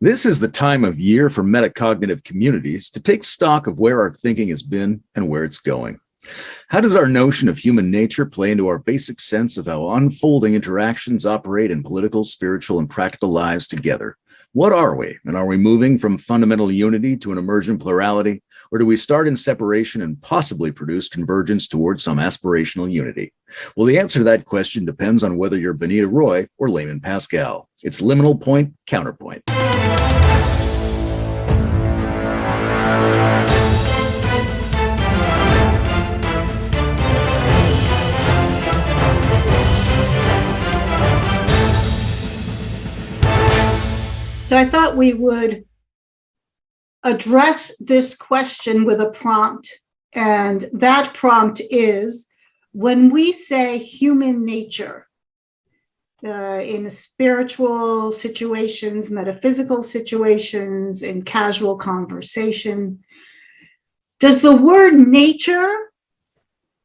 This is the time of year for metacognitive communities to take stock of where our thinking has been and where it's going. How does our notion of human nature play into our basic sense of how unfolding interactions operate in political, spiritual, and practical lives together? What are we? And are we moving from fundamental unity to an emergent plurality? Or do we start in separation and possibly produce convergence towards some aspirational unity? Well, the answer to that question depends on whether you're Bonnitta Roy or Layman Pascal. It's Liminal Point, Counterpoint. So I thought we would address this question with a prompt. And that prompt is, when we say human nature, in spiritual situations, metaphysical situations, in casual conversation, does the word nature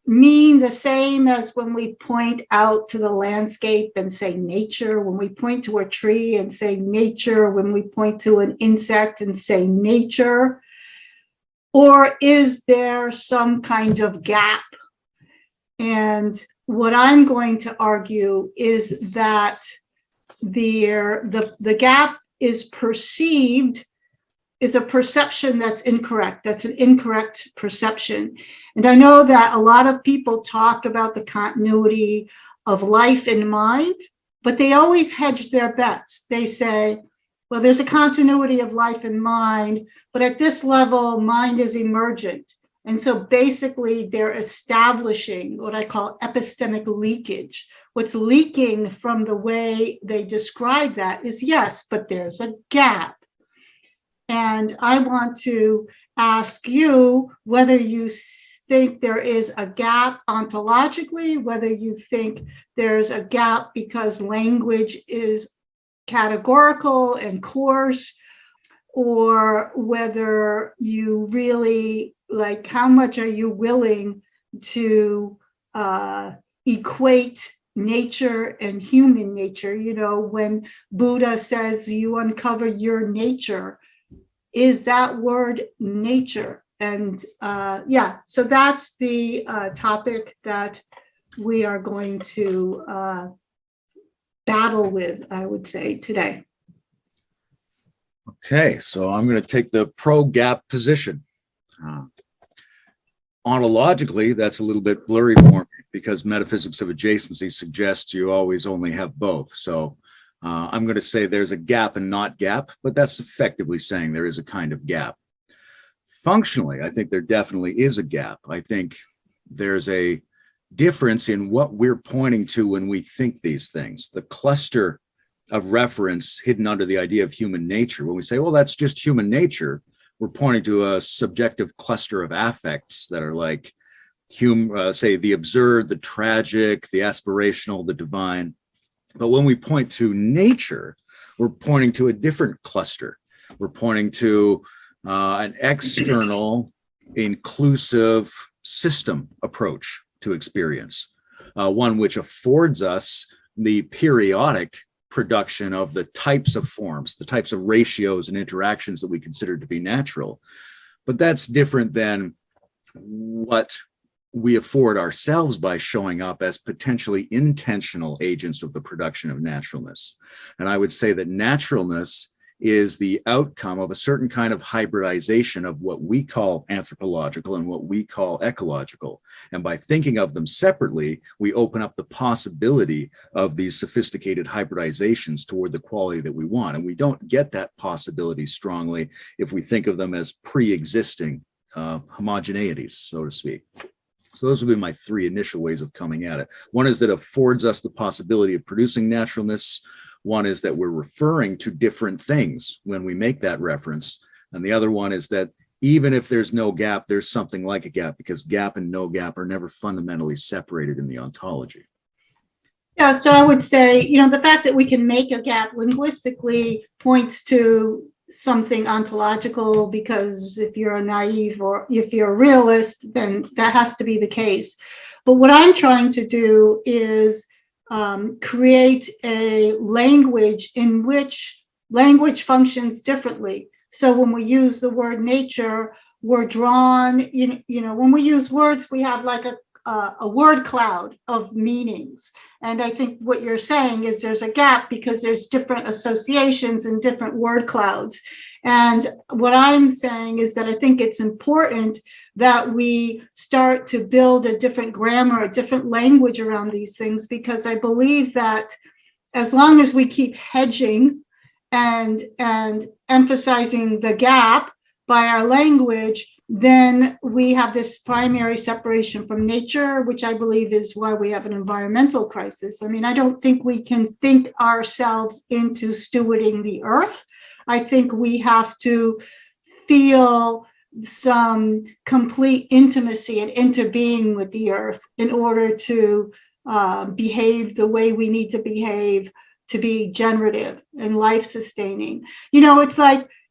mean the same as when we point out to the landscape and say nature, when we point to a tree and say nature, when we point to an insect and say nature? Or is there some kind of gap? And what I'm going to argue is that the gap is perceived, is a perception that's incorrect. That's an incorrect perception. And I know that a lot of people talk about the continuity of life in mind, but they always hedge their bets. They say, well, there's a continuity of life in mind, but at this level, mind is emergent. And so basically they're establishing what I call epistemic leakage. What's leaking from the way they describe that is, yes, but there's a gap. And I want to ask you whether you think there is a gap ontologically, whether you think there's a gap because language is categorical and coarse, or whether you really, like, how much are you willing to equate nature and human nature? You know, when Buddha says you uncover your nature, is that word nature? And so that's the topic that we are going to battle with, I would say, today. Okay, so I'm going to take the pro-gap position. Ontologically, that's a little bit blurry for me because metaphysics of adjacency suggests you always only have both. So I'm going to say there's a gap and not gap, but that's effectively saying there is a kind of gap. Functionally, I think there definitely is a gap. I think there's a difference in what we're pointing to when we think these things. The cluster of reference hidden under the idea of human nature. When we say, well, that's just human nature, we're pointing to a subjective cluster of affects that are like, say, the absurd, the tragic, the aspirational, the divine. But when we point to nature, we're pointing to a different cluster. We're pointing to an external, inclusive system approach to experience, one which affords us the periodic production of the types of forms, the types of ratios and interactions that we consider to be natural. But that's different than what we afford ourselves by showing up as potentially intentional agents of the production of naturalness. And I would say that naturalness is the outcome of a certain kind of hybridization of what we call anthropological and what we call ecological. And by thinking of them separately, we open up the possibility of these sophisticated hybridizations toward the quality that we want. And we don't get that possibility strongly if we think of them as pre-existing homogeneities, so to speak. So those would be my three initial ways of coming at it. One is that it affords us the possibility of producing naturalness. One is that we're referring to different things when we make that reference. And the other one is that even if there's no gap, there's something like a gap, because gap and no gap are never fundamentally separated in the ontology. Yeah, so I would say, the fact that we can make a gap linguistically points to something ontological, because if you're a naive or if you're a realist, then that has to be the case. But what I'm trying to do is create a language in which language functions differently. So when we use the word nature, we're drawn, when we use words, we have like a word cloud of meanings. And I think what you're saying is there's a gap because there's different associations and different word clouds. And what I'm saying is that I think it's important that we start to build a different grammar, a different language around these things, because I believe that as long as we keep hedging and emphasizing the gap by our language, then we have this primary separation from nature, which I believe is why we have an environmental crisis. I mean, I don't think we can think ourselves into stewarding the earth. I think we have to feel some complete intimacy and interbeing with the earth in order to behave the way we need to behave, to be generative and life sustaining.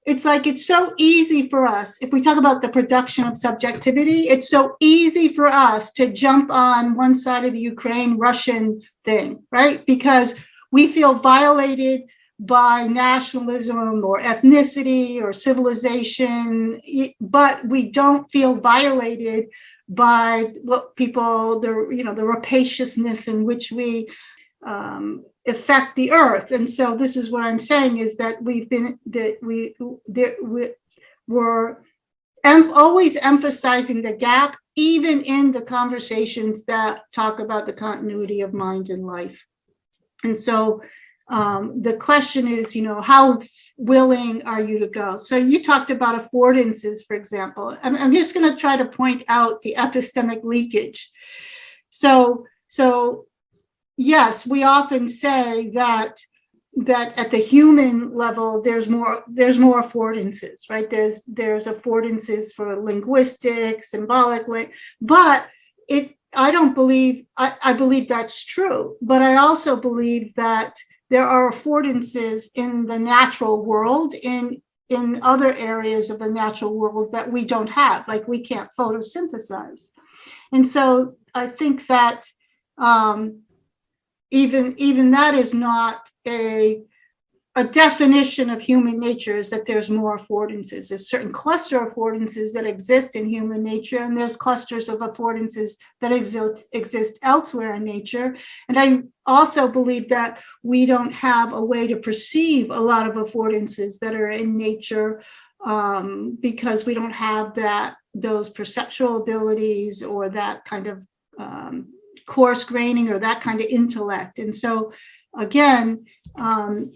It's so easy for us. If we talk about the production of subjectivity, it's so easy for us to jump on one side of the Ukraine-Russian thing, right? Because we feel violated by nationalism or ethnicity or civilization, but we don't feel violated by what people, the rapaciousness in which we affect the earth. And so this is what I'm saying is that we're always emphasizing the gap, even in the conversations that talk about the continuity of mind and life. And so the question is, how willing are you to go? So you talked about affordances, for example. I'm just going to try to point out the epistemic leakage. So yes, we often say that at the human level, there's more affordances, right? There's affordances for linguistic, symbolic, but I don't believe, I believe that's true, but I also believe that there are affordances in the natural world, in other areas of the natural world that we don't have, like we can't photosynthesize. And so I think that even that is not a definition of human nature, is that there's more affordances. There's certain cluster affordances that exist in human nature, and there's clusters of affordances that exist elsewhere in nature. And I also believe that we don't have a way to perceive a lot of affordances that are in nature because we don't have those perceptual abilities or that kind of coarse graining or that kind of intellect. And so again,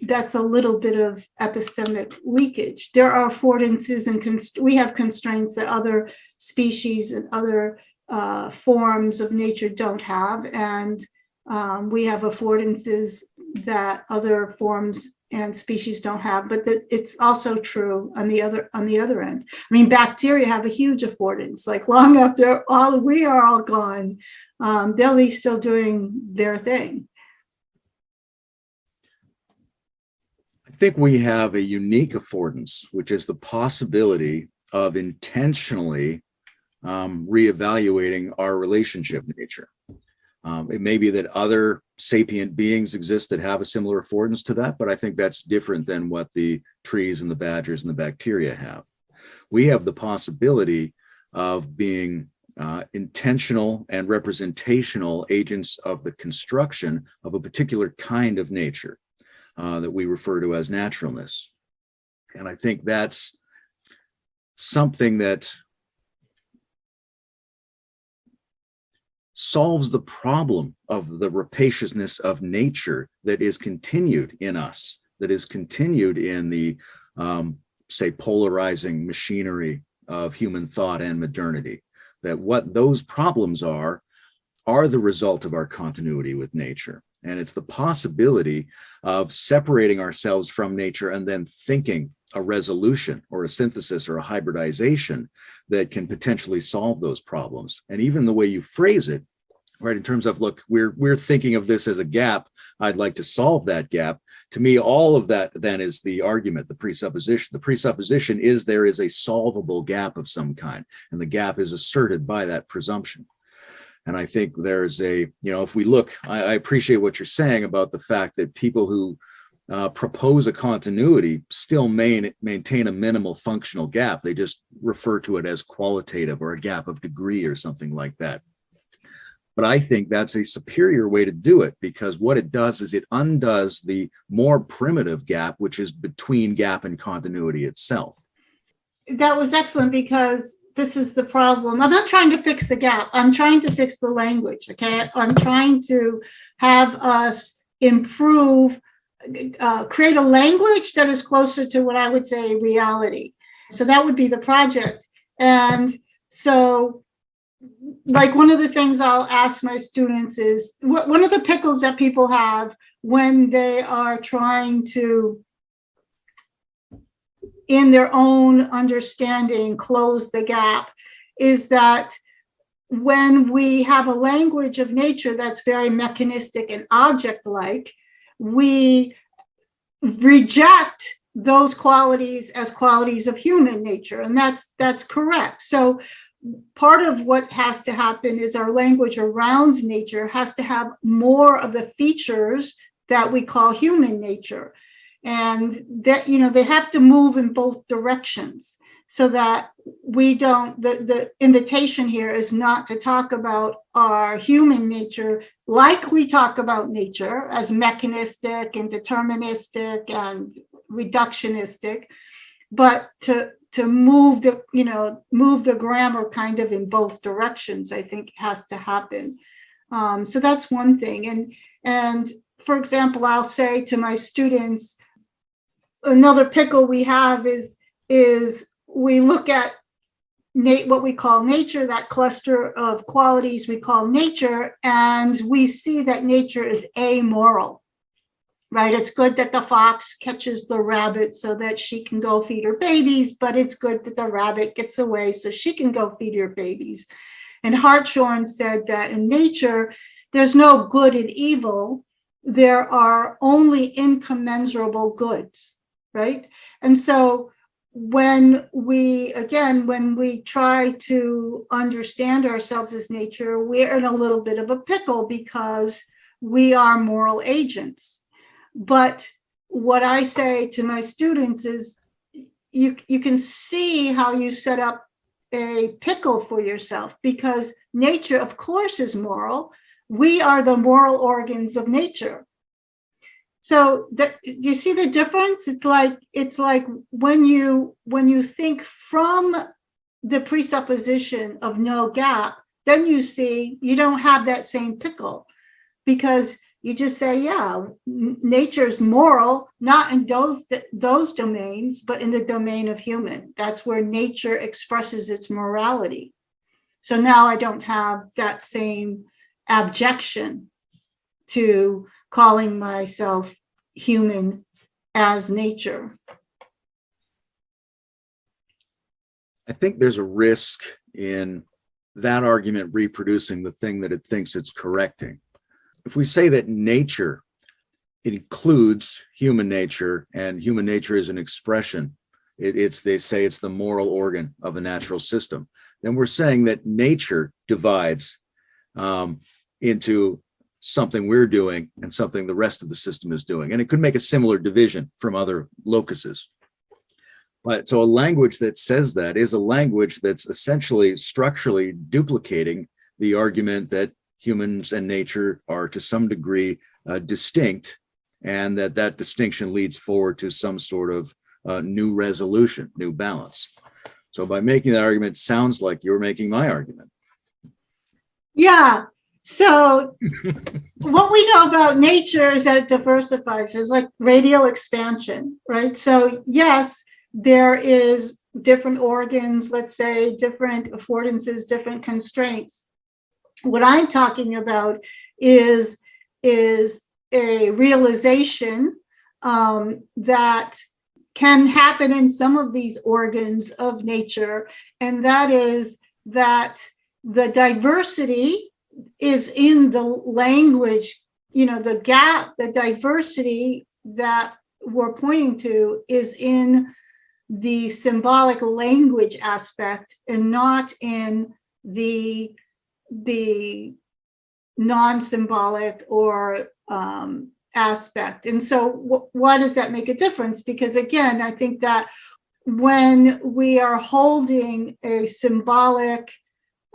that's a little bit of epistemic leakage. There are affordances and we have constraints that other species and other forms of nature don't have. And we have affordances that other forms and species don't have, but it's also true on the other end. I mean, bacteria have a huge affordance, like long after we are all gone, they'll be still doing their thing. I think we have a unique affordance, which is the possibility of intentionally reevaluating our relationship with nature. It may be that other sapient beings exist that have a similar affordance to that, but I think that's different than what the trees and the badgers and the bacteria have. We have the possibility of being intentional and representational agents of the construction of a particular kind of nature that we refer to as naturalness. And I think that's something that solves the problem of the rapaciousness of nature that is continued in us, that is continued in the, say, polarizing machinery of human thought and modernity. That what those problems are the result of our continuity with nature. And it's the possibility of separating ourselves from nature and then thinking a resolution or a synthesis or a hybridization that can potentially solve those problems. And even the way you phrase it, right, in terms of, look, we're thinking of this as a gap, I'd like to solve that gap. To me, all of that then is the argument, the presupposition. The presupposition is there is a solvable gap of some kind, and the gap is asserted by that presumption. And I think there's if we look, I appreciate what you're saying about the fact that people who propose a continuity still maintain a minimal functional gap. They just refer to it as qualitative or a gap of degree or something like that. But I think that's a superior way to do it, because what it does is it undoes the more primitive gap, which is between gap and continuity itself. That was excellent, because this is the problem. I'm not trying to fix the gap. I'm trying to fix the language, okay? I'm trying to have us improve, create a language that is closer to what I would say reality. So that would be the project. And so, like, one of the things I'll ask my students is, one of the pickles that people have when they are trying to, in their own understanding, close the gap, is that when we have a language of nature that's very mechanistic and object-like, we reject those qualities as qualities of human nature, and that's correct. So part of what has to happen is our language around nature has to have more of the features that we call human nature. And that, they have to move in both directions, so that we don't, the invitation here is not to talk about our human nature like we talk about nature as mechanistic and deterministic and reductionistic, but to move the grammar kind of in both directions, I think has to happen. So that's one thing. And for example, I'll say to my students, another pickle we have is we look at what we call nature, that cluster of qualities we call nature, and we see that nature is amoral, right? It's good that the fox catches the rabbit so that she can go feed her babies, but it's good that the rabbit gets away so she can go feed her babies. And Hartshorne said that in nature, there's no good and evil. There are only incommensurable goods, right? And so when we try to understand ourselves as nature, we're in a little bit of a pickle because we are moral agents. But what I say to my students is, you can see how you set up a pickle for yourself, because nature, of course, is moral. We are the moral organs of nature. So you see the difference? It's like when you think from the presupposition of no gap, then you see you don't have that same pickle, because you just say, yeah, nature is moral, not in those domains, but in the domain of human. That's where nature expresses its morality. So now I don't have that same abjection to calling myself human as nature. I think there's a risk in that argument reproducing the thing that it thinks it's correcting. If we say that nature includes human nature, and human nature is an expression, they say it's the moral organ of a natural system, then we're saying that nature divides into something we're doing and something the rest of the system is doing. And it could make a similar division from other locuses. But so a language that says that is a language that's essentially structurally duplicating the argument that humans and nature are to some degree distinct, and that distinction leads forward to some sort of new resolution, new balance. So by making that argument, sounds like you're making my argument. Yeah. So what we know about nature is that it diversifies. There's like radial expansion, right? So yes, there is different organs, let's say, different affordances, different constraints. What I'm talking about is a realization that can happen in some of these organs of nature, and that is that the diversity is in the language, the gap, the diversity that we're pointing to is in the symbolic language aspect and not in the non-symbolic or aspect. And so why does that make a difference? Because again, I think that when we are holding a symbolic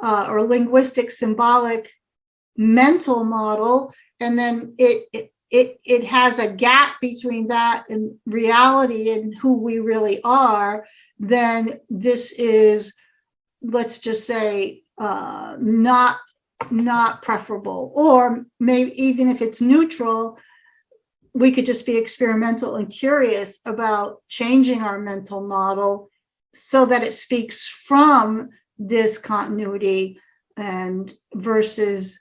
or linguistic symbolic mental model, and then it has a gap between that and reality and who we really are, then this is, let's just say, not preferable. Or maybe even if it's neutral, we could just be experimental and curious about changing our mental model so that it speaks from this continuity, and versus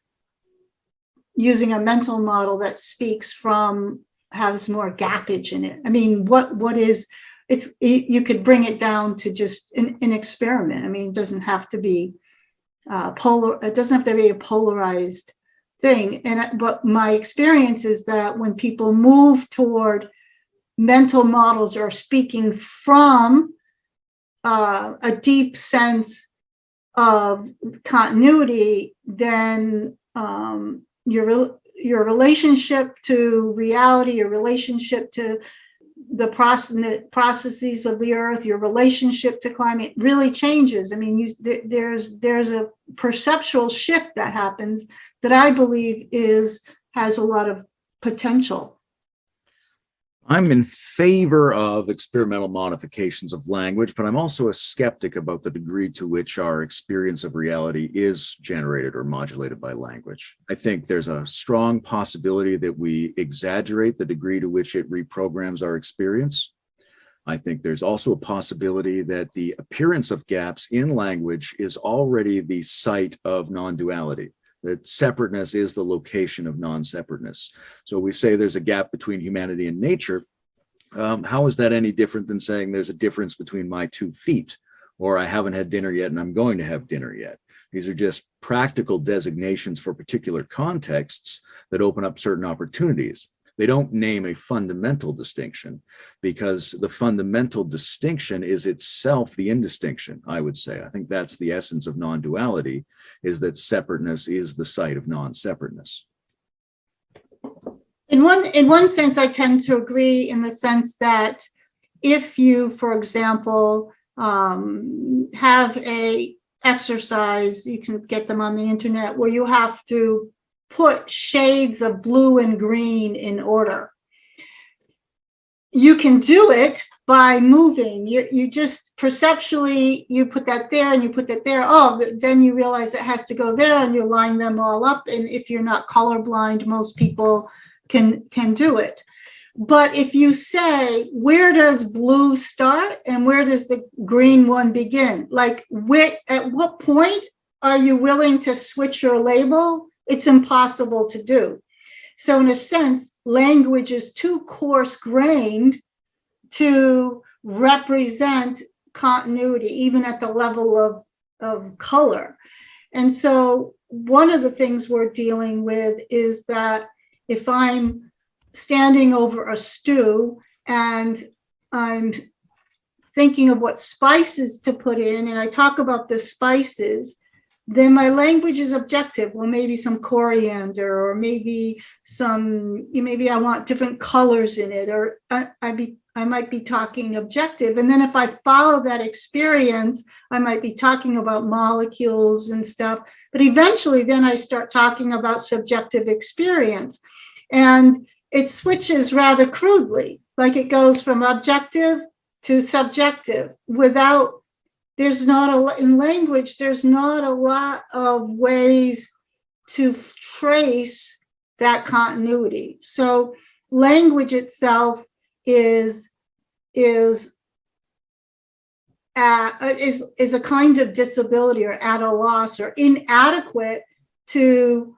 using a mental model that speaks from, has more gappage in it. I mean, what is, it's, you could bring it down to just an experiment. I mean, it doesn't have to be it doesn't have to be a polarized thing. But my experience is that when people move toward mental models or speaking from a deep sense of continuity, then your relationship to reality, your relationship to the processes of the earth, your relationship to climate really changes. I mean, there's a perceptual shift that happens that I believe has a lot of potential. I'm in favor of experimental modifications of language, but I'm also a skeptic about the degree to which our experience of reality is generated or modulated by language. I think there's a strong possibility that we exaggerate the degree to which it reprograms our experience. I think there's also a possibility that the appearance of gaps in language is already the site of non-duality. That separateness is the location of non-separateness. So we say there's a gap between humanity and nature. How is that any different than saying there's a difference between my 2 feet, or I haven't had dinner yet and I'm going to have dinner yet? These are just practical designations for particular contexts that open up certain opportunities. They don't name a fundamental distinction, because the fundamental distinction is itself the indistinction, I would say. I think that's the essence of non-duality, is that separateness is the site of non-separateness. In one sense, I tend to agree, in the sense that if you, for example, have a exercise, you can get them on the internet, where you have to put shades of blue and green in order. You can do it by moving. You just perceptually, you put that there and you put that there. Oh, then you realize it has to go there, and you line them all up. And if you're not colorblind, most people can do it. But if you say, where does blue start and where does the green one begin? Like, at what point are you willing to switch your label? It's impossible to do. So in a sense, language is too coarse-grained to represent continuity, even at the level of color. And so one of the things we're dealing with is that if I'm standing over a stew and I'm thinking of what spices to put in, and I talk about the spices, then my language is objective. Well, maybe some coriander, or maybe maybe I want different colors in it, or I might be talking objective. And then if I follow that experience, I might be talking about molecules and stuff. But eventually then I start talking about subjective experience. And it switches rather crudely, like it goes from objective to subjective without, in language, there's not a lot of ways to trace that continuity. So language itself is a kind of disability, or at a loss, or inadequate to,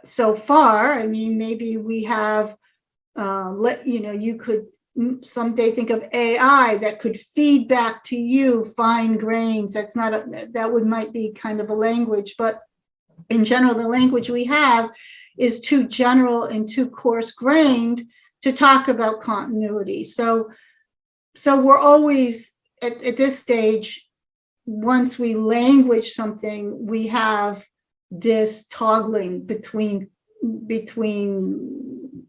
so far. I mean, maybe we have, you could someday think of AI that could feed back to you fine grains. That might be kind of a language, but in general, the language we have is too general and too coarse-grained to talk about continuity. So we're always at this stage, once we language something, we have this toggling between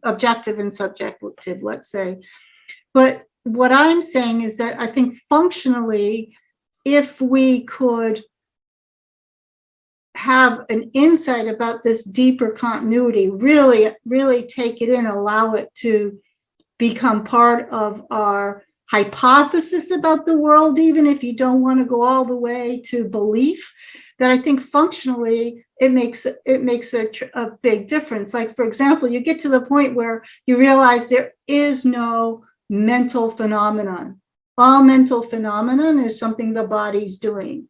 objective and subjective, let's say. But what I'm saying is that I think functionally, if we could have an insight about this deeper continuity, really take it in, allow it to become part of our hypothesis about the world, even if you don't want to go all the way to belief, that I think functionally it makes a big difference. Like, for example, you get to the point where you realize there is no mental phenomenon. All mental phenomenon is something the body's doing.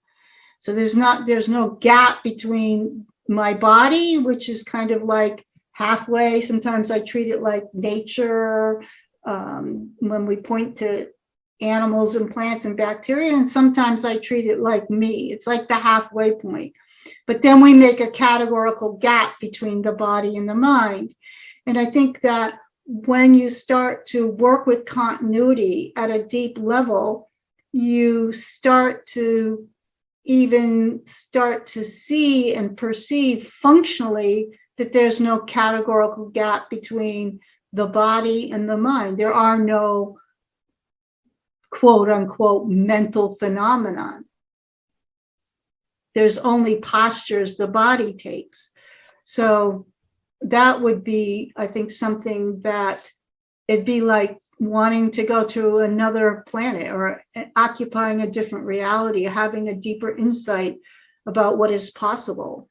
So there's no gap between my body, which is kind of like halfway. Sometimes I treat it like nature, when we point to animals and plants and bacteria, and sometimes I treat it like me. It's like the halfway point. But then we make a categorical gap between the body and the mind. And I think that when you start to work with continuity at a deep level, you start to see and perceive functionally that there's no categorical gap between the body and the mind. There are no quote unquote mental phenomenon. There's only postures the body takes. So that would be, I think, something that it'd be like wanting to go to another planet or occupying a different reality, having a deeper insight about what is possible.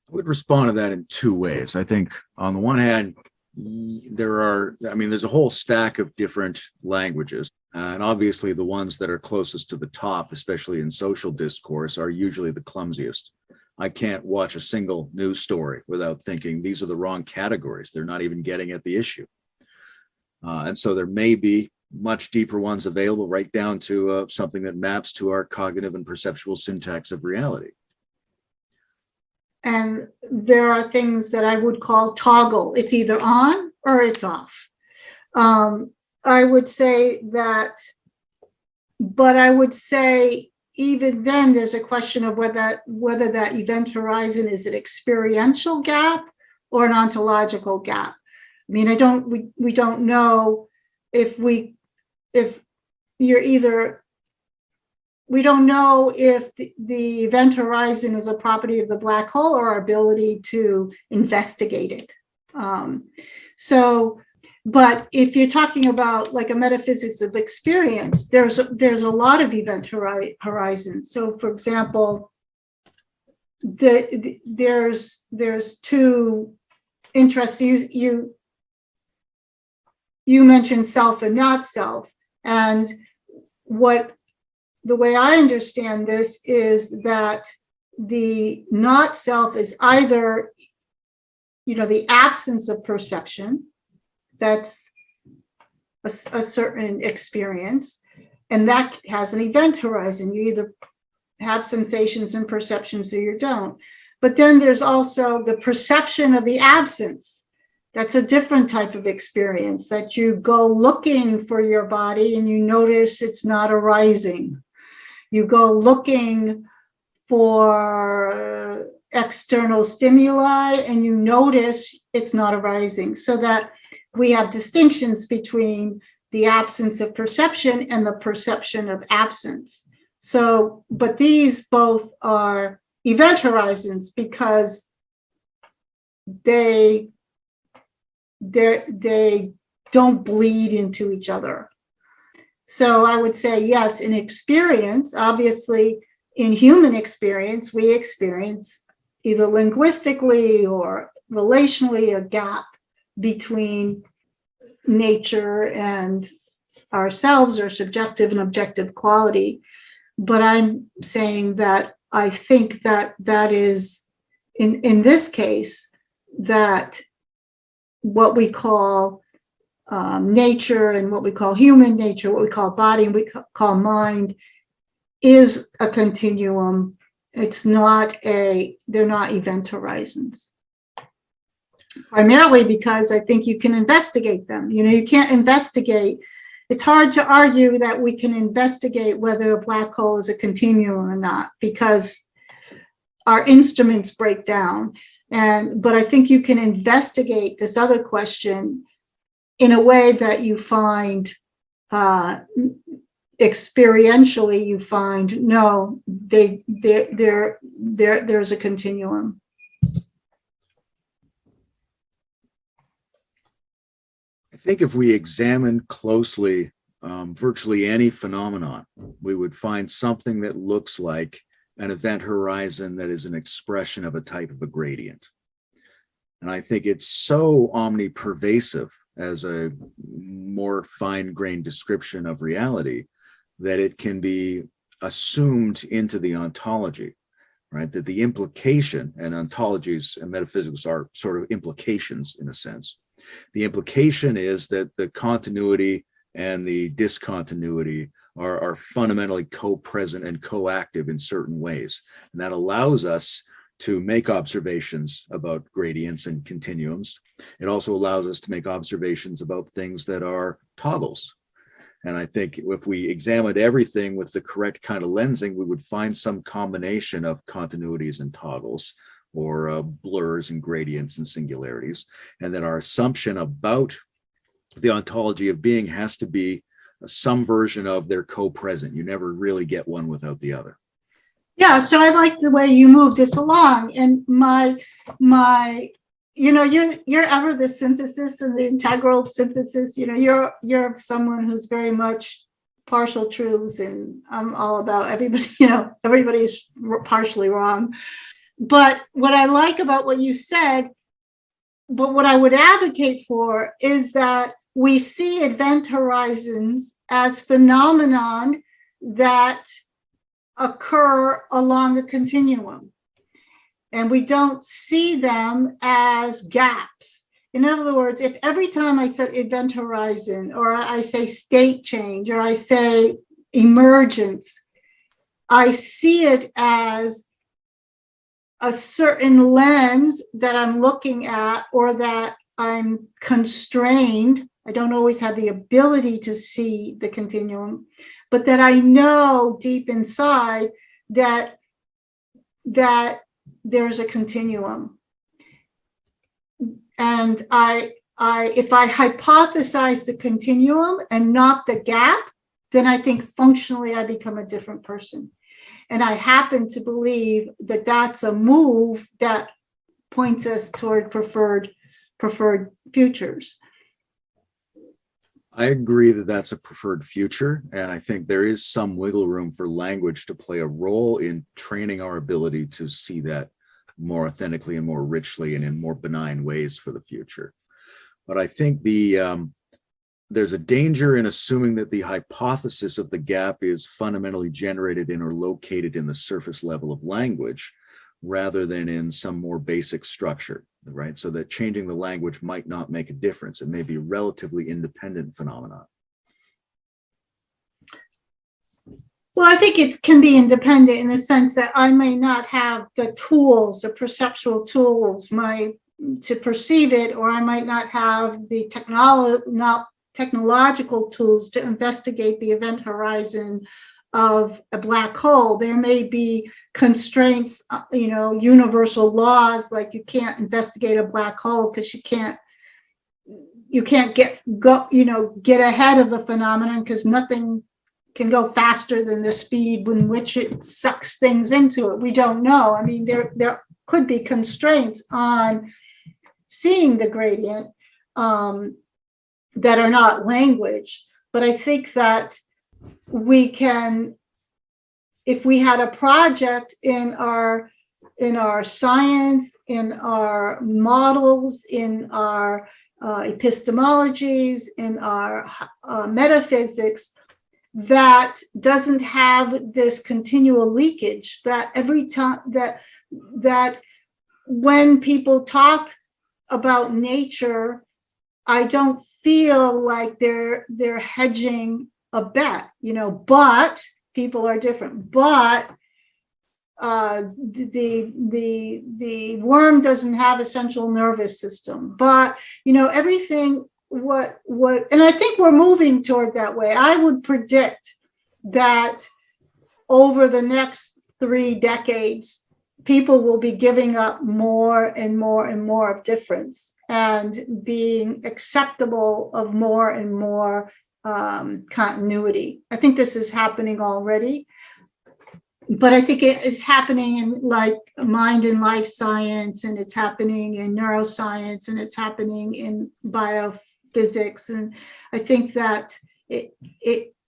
I would respond to that in two ways. I think on the one hand, there's a whole stack of different languages. And obviously the ones that are closest to the top, especially in social discourse, are usually the clumsiest. I can't watch a single news story without thinking these are the wrong categories. They're not even getting at the issue. And so there may be much deeper ones available, right down to something that maps to our cognitive and perceptual syntax of reality. And there are things that I would call toggle. It's either on or it's off. I would say that, but I would say even then there's a question of whether that event horizon is an experiential gap or an ontological gap. I mean, we don't know if we don't know if the event horizon is a property of the black hole or our ability to investigate it. But if you're talking about like a metaphysics of experience, there's a lot of event horizons. So, for example, there's two interests. You mentioned self and not self, and the way I understand this is that the not self is either, the absence of perception. That's a certain experience, and that has an event horizon. You either have sensations and perceptions or you don't. But then there's also the perception of the absence. That's a different type of experience, that you go looking for your body and you notice it's not arising. You go looking for external stimuli and you notice it's not arising. So that we have distinctions between the absence of perception and the perception of absence. So, but these both are event horizons because they don't bleed into each other. So I would say, yes, in experience, obviously in human experience, we experience either linguistically or relationally a gap between nature and ourselves, or subjective and objective quality. But I'm saying that I think that is, in this case, that what we call nature and what we call human nature, what we call body and we call mind, is a continuum. They're not event horizons. Primarily because I think you can investigate them. You can't investigate. It's hard to argue that we can investigate whether a black hole is a continuum or not, because our instruments break down. But I think you can investigate this other question in a way that you find experientially, you find no, there's a continuum. I think if we examine closely virtually any phenomenon, we would find something that looks like an event horizon that is an expression of a type of a gradient. And I think it's so omnipervasive as a more fine-grained description of reality that it can be assumed into the ontology, right? That the implication, and ontologies and metaphysics are sort of implications in a sense. The implication is that the continuity and the discontinuity are fundamentally co-present and co-active in certain ways. And that allows us to make observations about gradients and continuums. It also allows us to make observations about things that are toggles. And I think if we examined everything with the correct kind of lensing, we would find some combination of continuities and toggles, or blurs and gradients and singularities. And that our assumption about the ontology of being has to be some version of their co-present. You never really get one without the other. Yeah, so I like the way you move this along, and my, you're ever the synthesis and the integral synthesis. You're someone who's very much partial truths, and I'm all about everybody. Everybody's partially wrong. But what I like about what you said, but what I would advocate for is that we see event horizons as phenomenon that occur along a continuum. And we don't see them as gaps. In other words, if every time I say event horizon, or I say state change, or I say emergence, I see it as a certain lens that I'm looking at, or that I'm constrained. I don't always have the ability to see the continuum, but that I know deep inside that there's a continuum. And if I hypothesize the continuum and not the gap, then I think functionally I become a different person. And I happen to believe that that's a move that points us toward preferred futures. I agree that that's a preferred future. And I think there is some wiggle room for language to play a role in training our ability to see that more authentically and more richly and in more benign ways for the future. But I think there's a danger in assuming that the hypothesis of the gap is fundamentally generated in or located in the surface level of language, rather than in some more basic structure, right? So that changing the language might not make a difference. It may be a relatively independent phenomenon. Well, I think it can be independent in the sense that I may not have the tools, the perceptual tools, to perceive it, or I might not have the technological tools to investigate the event horizon of a black hole. There may be constraints, universal laws, like you can't investigate a black hole because you can't get ahead of the phenomenon, because nothing can go faster than the speed in which it sucks things into it. We don't know. I mean, there could be constraints on seeing the gradient that are not language. But I think that we can, if we had a project in our science, in our models, in our epistemologies, in our metaphysics, that doesn't have this continual leakage, that every time that when people talk about nature, I don't feel like they're hedging a bet, but people are different. But the worm doesn't have a central nervous system. But everything. And I think we're moving toward that way. I would predict that over the next 3 decades, people will be giving up more and more and more of difference and being acceptable of more and more continuity. I think this is happening already, but I think it is happening in like mind and life science, and it's happening in neuroscience, and it's happening in biophysics. And I think that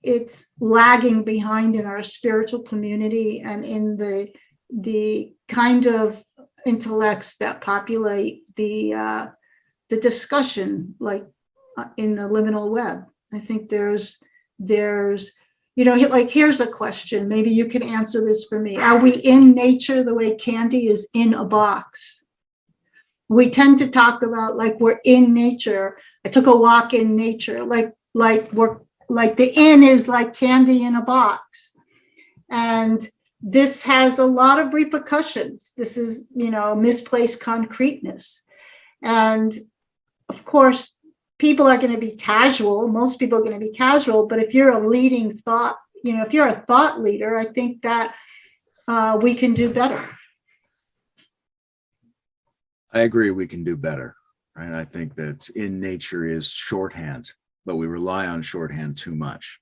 it's lagging behind in our spiritual community and in the kind of intellects that populate the discussion, like in the liminal web. I think there's like, here's a question, maybe you can answer this for me. Are we in nature the way candy is in a box? We tend to talk about like we're in nature. I took a walk in nature, like we're like the in is like candy in a box. And this has a lot of repercussions. This is, misplaced concreteness. And of course, people are going to be casual. Most people are going to be casual. But if you're a leading thought, if you're a thought leader, I think that we can do better. I agree, we can do better. Right? I think that in nature is shorthand, but we rely on shorthand too much.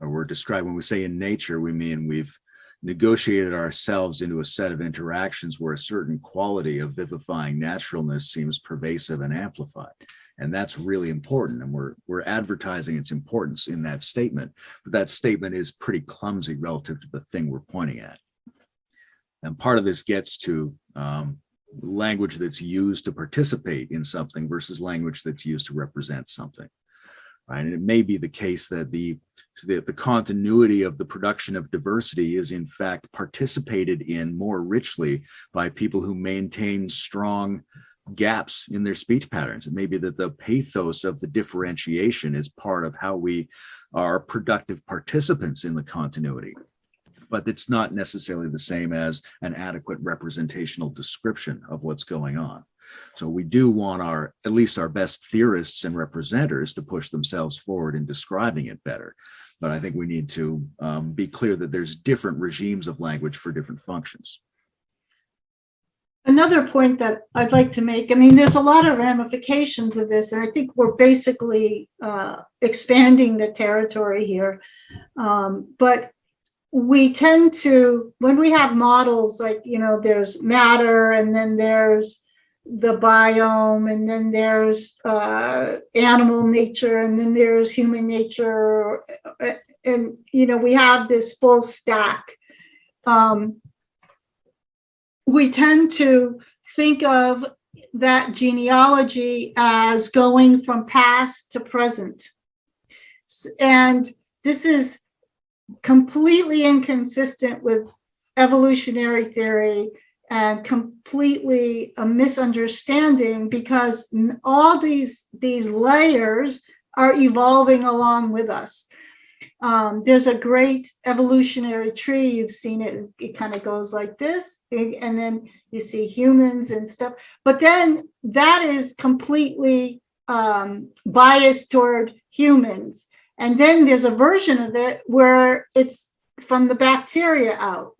Or we're describing, when we say in nature, we mean we've negotiated ourselves into a set of interactions where a certain quality of vivifying naturalness seems pervasive and amplified. And that's really important. And we're advertising its importance in that statement, but that statement is pretty clumsy relative to the thing we're pointing at. And part of this gets to language that's used to participate in something versus language that's used to represent something. Right? And it may be the case that the continuity of the production of diversity is in fact participated in more richly by people who maintain strong gaps in their speech patterns. It may be that the pathos of the differentiation is part of how we are productive participants in the continuity, but it's not necessarily the same as an adequate representational description of what's going on. So we do want at least our best theorists and representers to push themselves forward in describing it better. But I think we need to be clear that there's different regimes of language for different functions. Another point that I'd like to make, there's a lot of ramifications of this, and I think we're basically expanding the territory here. But we tend to, when we have models like, there's matter, and then there's the biome, and then there's animal nature, and then there's human nature, and we have this full stack. We tend to think of that genealogy as going from past to present, and this is completely inconsistent with evolutionary theory and completely a misunderstanding, because all these layers are evolving along with us. There's a great evolutionary tree. You've seen it. It kind of goes like this, and then you see humans and stuff. But then that is completely biased toward humans. And then there's a version of it where it's from the bacteria out,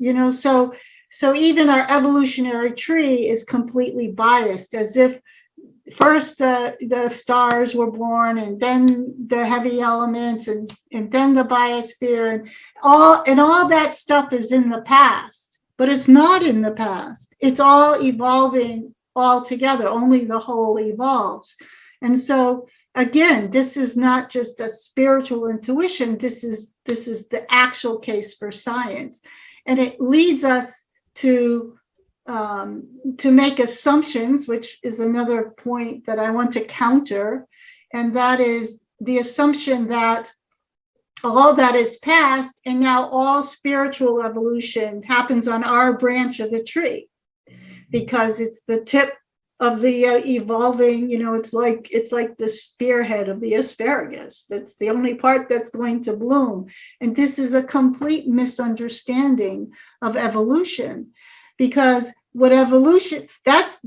So even our evolutionary tree is completely biased, as if first the stars were born, and then the heavy elements, and then the biosphere, and all that stuff is in the past. But it's not in the past. It's all evolving all together. Only the whole evolves. And so again, this is not just a spiritual intuition. This is the actual case for science, and it leads us to make assumptions, which is another point that I want to counter, and that is the assumption that all that is past, and now all spiritual evolution happens on our branch of the tree, because it's the tip of the evolving, it's like the spearhead of the asparagus. That's the only part that's going to bloom. And this is a complete misunderstanding of evolution, because what evolution, that's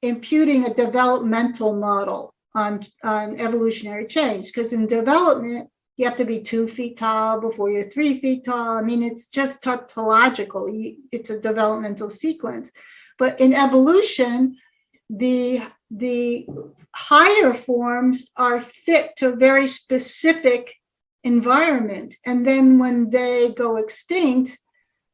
imputing a developmental model on evolutionary change. Because in development, you have to be 2 feet tall before you're 3 feet tall. I mean, it's just tautological. It's a developmental sequence. But in evolution, the higher forms are fit to a very specific environment. And then when they go extinct,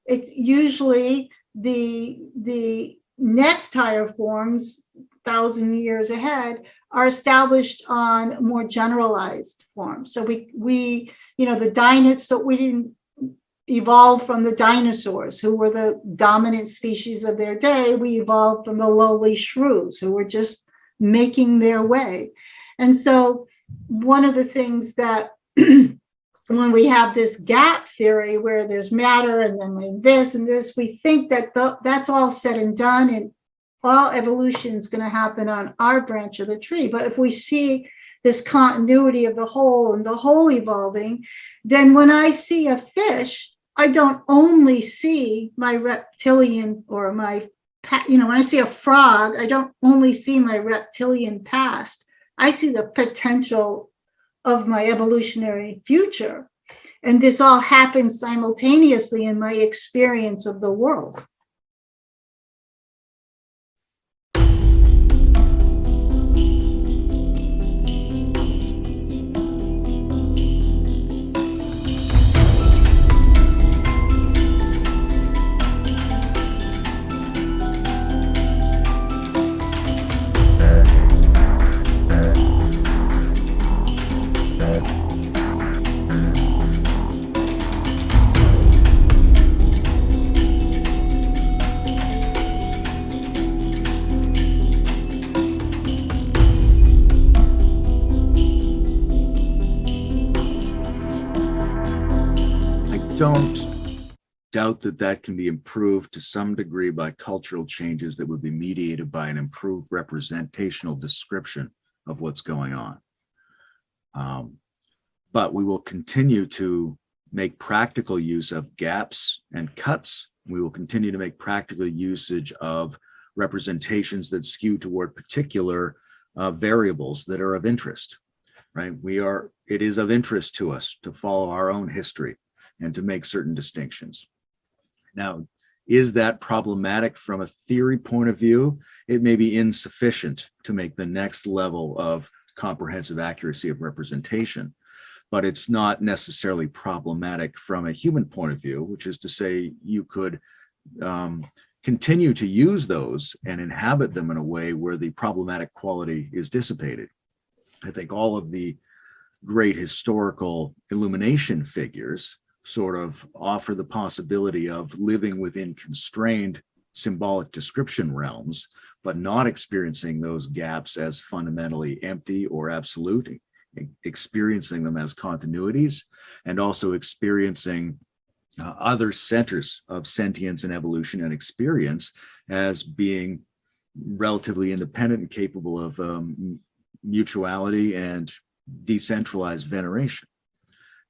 it's usually the next higher forms, 1,000 years ahead, are established on more generalized forms. So we the dinosaur, we didn't evolve from the dinosaurs, who were the dominant species of their day. We evolved from the lowly shrews, who were just making their way. And so one of the things that when we have this gap theory where there's matter and then this and this, we think that that's all said and done and all evolution is going to happen on our branch of the tree. But if we see this continuity of the whole and the whole evolving, then when I see a fish, I don't only see my reptilian or my, when I see a frog, I don't only see my reptilian past. I see the potential of my evolutionary future. And this all happens simultaneously in my experience of the world. Don't doubt that can be improved to some degree by cultural changes that would be mediated by an improved representational description of what's going on. But we will continue to make practical use of gaps and cuts. We will continue to make practical usage of representations that skew toward particular variables that are of interest, right? It is of interest to us to follow our own history and to make certain distinctions. Now, is that problematic from a theory point of view? It may be insufficient to make the next level of comprehensive accuracy of representation, but it's not necessarily problematic from a human point of view, which is to say you could continue to use those and inhabit them in a way where the problematic quality is dissipated. I think all of the great historical illumination figures sort of offer the possibility of living within constrained symbolic description realms, but not experiencing those gaps as fundamentally empty or absolute, experiencing them as continuities, and also experiencing other centers of sentience and evolution and experience as being relatively independent and capable of mutuality and decentralized veneration.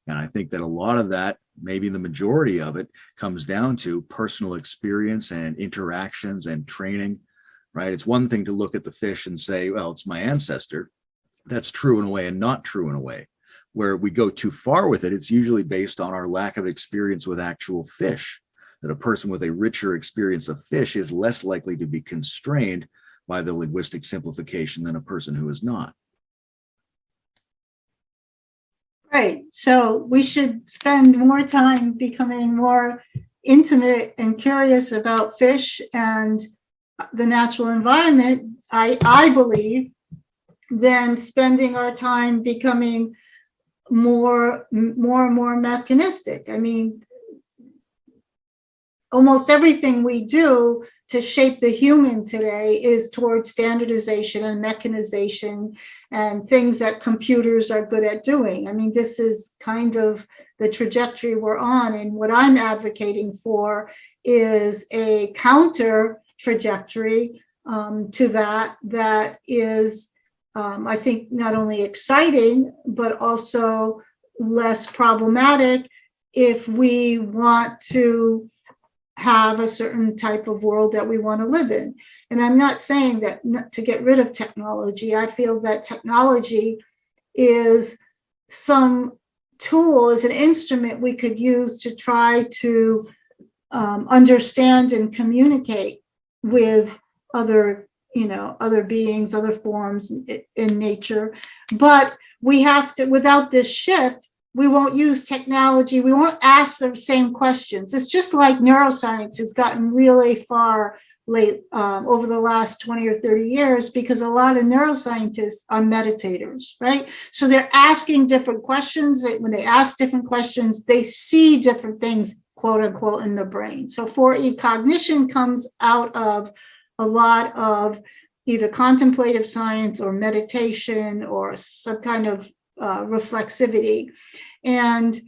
And I think that a lot of that, maybe the majority of it, comes down to personal experience and interactions and training, right? It's one thing to look at the fish and say, well, it's my ancestor. That's true in a way and not true in a way. Where we go too far with it, it's usually based on our lack of experience with actual fish, that a person with a richer experience of fish is less likely to be constrained by the linguistic simplification than a person who is not. Right. So we should spend more time becoming more intimate and curious about fish and the natural environment, I believe, than spending our time becoming more and more mechanistic. I mean, almost everything we do to shape the human today is towards standardization and mechanization and things that computers are good at doing. I mean, this is kind of the trajectory we're on. And what I'm advocating for is a counter trajectory to that is, I think, not only exciting, but also less problematic if we want to have a certain type of world that we want to live in. And I'm not saying that to get rid of technology. I feel that technology is some tool, as an instrument we could use to try to understand and communicate with other, other beings, other forms in nature. But we have to, without this shift, we won't use technology. We won't ask the same questions. It's just like neuroscience has gotten really far late over the last 20 or 30 years, because a lot of neuroscientists are meditators, right? So they're asking different questions. When they ask different questions, they see different things, quote unquote, in the brain. So 4E cognition comes out of a lot of either contemplative science or meditation or some kind of reflexivity. And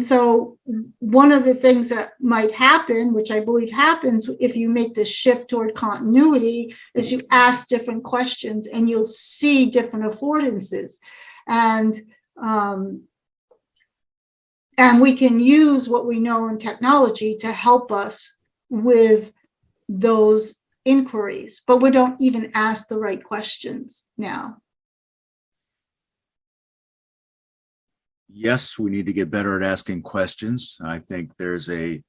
so one of the things that might happen, which I believe happens if you make this shift toward continuity, is you ask different questions and you'll see different affordances. And we can use what we know in technology to help us with those inquiries, but we don't even ask the right questions now. Yes, we need to get better at asking questions. I think there's a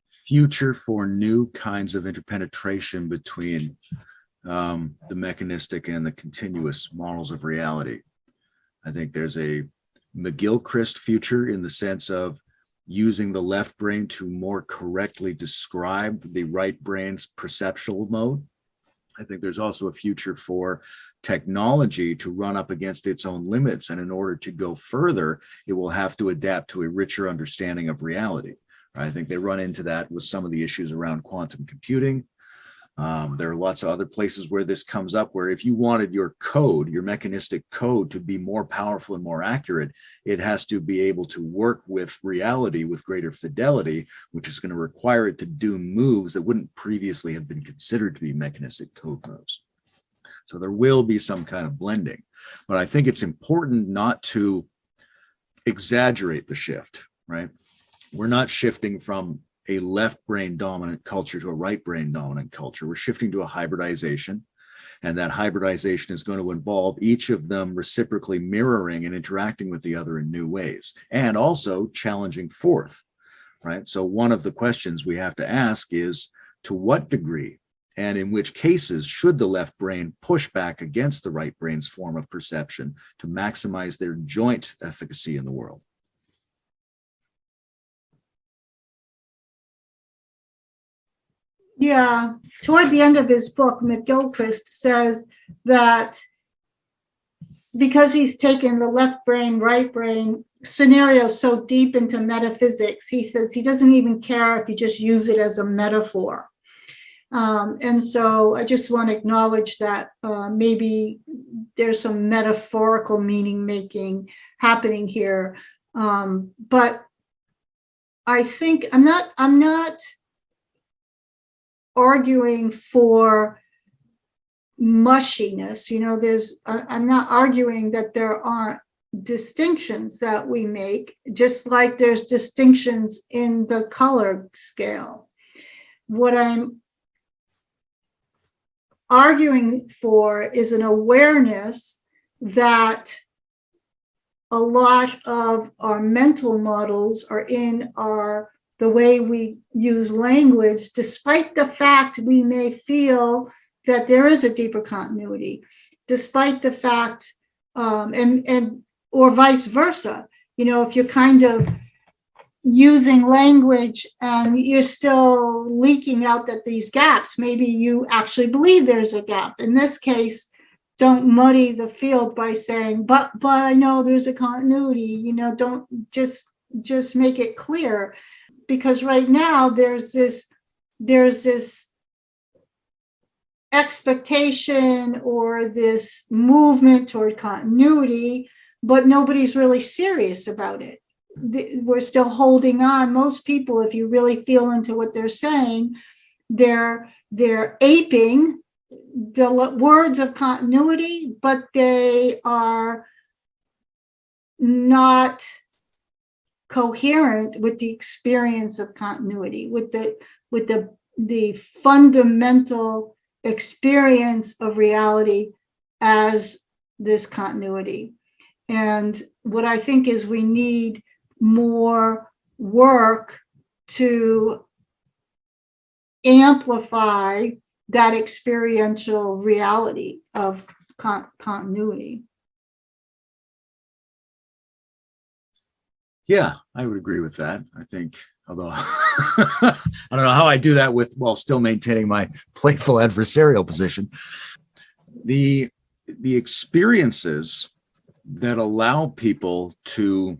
future for new kinds of interpenetration between the mechanistic and the continuous models of reality. I think there's a McGilchrist future in the sense of using the left brain to more correctly describe the right brain's perceptual mode. I think there's also a future for technology to run up against its own limits. And in order to go further, it will have to adapt to a richer understanding of reality. I think they run into that with some of the issues around quantum computing. There are lots of other places where this comes up, where if you wanted your code, your mechanistic code, to be more powerful and more accurate, it has to be able to work with reality with greater fidelity, which is going to require it to do moves that wouldn't previously have been considered to be mechanistic code moves. So there will be some kind of blending, but I think it's important not to exaggerate the shift, right? We're not shifting from a left brain dominant culture to a right brain dominant culture. We're shifting to a hybridization, and that hybridization is going to involve each of them reciprocally mirroring and interacting with the other in new ways, and also challenging forth, right? So one of the questions we have to ask is, to what degree and in which cases should the left brain push back against the right brain's form of perception to maximize their joint efficacy in the world? Yeah, toward the end of his book, McGilchrist says that because he's taken the left brain, right brain scenario so deep into metaphysics, he says he doesn't even care if you just use it as a metaphor. And so I just want to acknowledge that maybe there's some metaphorical meaning making happening here. But I think I'm not arguing for mushiness. I'm not arguing that there aren't distinctions that we make, just like there's distinctions in the color scale. What I'm arguing for is an awareness that a lot of our mental models are in the way we use language, despite the fact we may feel that there is a deeper continuity, despite the fact, or vice versa. If you're kind of using language and you're still leaking out that these gaps, maybe you actually believe there's a gap. In this case, don't muddy the field by saying, but I know there's a continuity, don't just make it clear. Because right now there's this expectation or this movement toward continuity, but nobody's really serious about it. We're still holding on. Most people, if you really feel into what they're saying, they're aping the words of continuity, but they are not coherent with the experience of continuity, with the fundamental experience of reality as this continuity. And what I think is we need more work to amplify that experiential reality of continuity. Yeah, I would agree with that. I think, although I don't know how I do that while still maintaining my playful adversarial position. The experiences that allow people to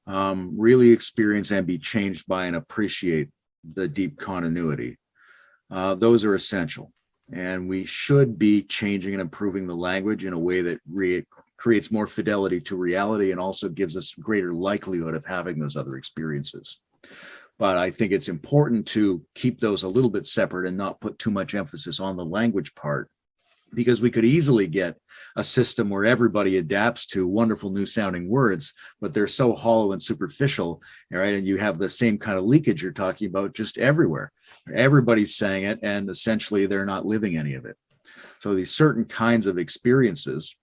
really experience and be changed by and appreciate the deep continuity, those are essential. And we should be changing and improving the language in a way that creates more fidelity to reality and also gives us greater likelihood of having those other experiences. But I think it's important to keep those a little bit separate and not put too much emphasis on the language part, because we could easily get a system where everybody adapts to wonderful new sounding words, but they're so hollow and superficial, right? And you have the same kind of leakage you're talking about just everywhere. Everybody's saying it, and essentially they're not living any of it. So these certain kinds of experiences,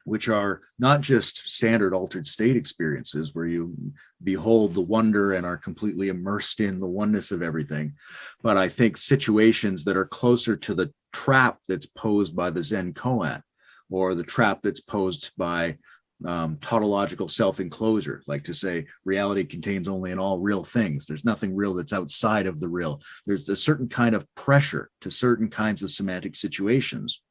which are not just standard altered state experiences where you behold the wonder and are completely immersed in the oneness of everything, but I think situations that are closer to the trap that's posed by the Zen koan, or the trap that's posed by tautological self-enclosure, like to say reality contains only and all real things. There's nothing real that's outside of the real. There's a certain kind of pressure to certain kinds of semantic situations,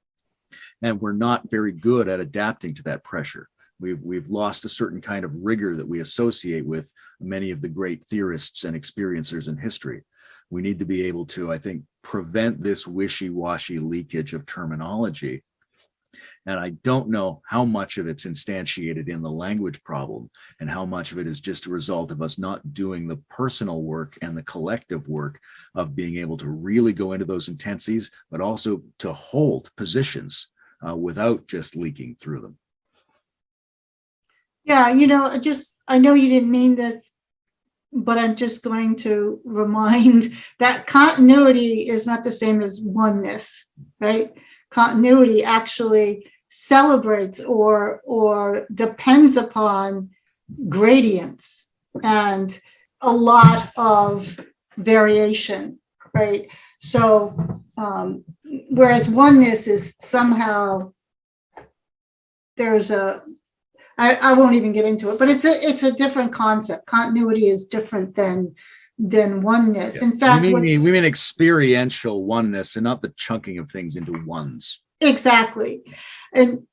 and we're not very good at adapting to that pressure. We've lost a certain kind of rigor that we associate with many of the great theorists and experiencers in history. We need to be able to, I think, prevent this wishy-washy leakage of terminology. And I don't know how much of it's instantiated in the language problem and how much of it is just a result of us not doing the personal work and the collective work of being able to really go into those intensities, but also to hold positions without just leaking through them. Yeah, I know you didn't mean this, but I'm just going to remind that continuity is not the same as oneness, right? Continuity actually celebrates or depends upon gradients and a lot of variation, right? So whereas oneness is somehow, I won't even get into it, but it's a different concept. Continuity is different than oneness. Yeah. In fact, we mean experiential oneness and not the chunking of things into ones. Exactly. And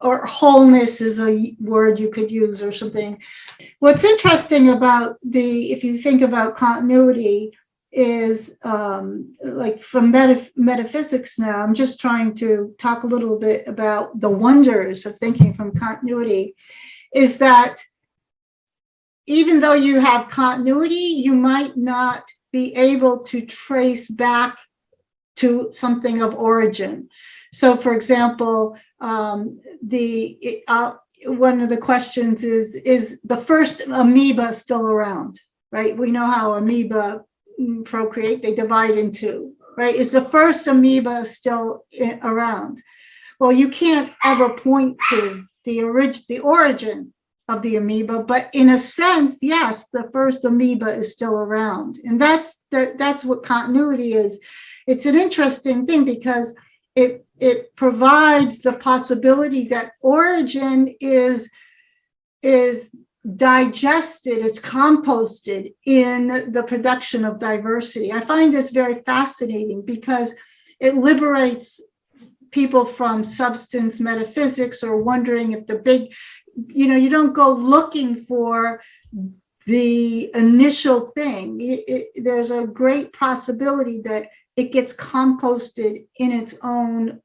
or wholeness is a word you could use or something. What's interesting about if you think about continuity is like from metaphysics now, I'm just trying to talk a little bit about the wonders of thinking from continuity, is that even though you have continuity, you might not be able to trace back to something of origin. So, for example, one of the questions is the first amoeba still around, right? We know how amoeba procreate, they divide in two, right? Is the first amoeba still around? Well, you can't ever point to the origin of the amoeba, but in a sense, yes, the first amoeba is still around. And that's what continuity is. It's an interesting thing because it provides the possibility that origin is digested, it's composted in the production of diversity. I find this very fascinating because it liberates people from substance metaphysics or wondering if you don't go looking for the initial thing. There's a great possibility that it gets composted in its own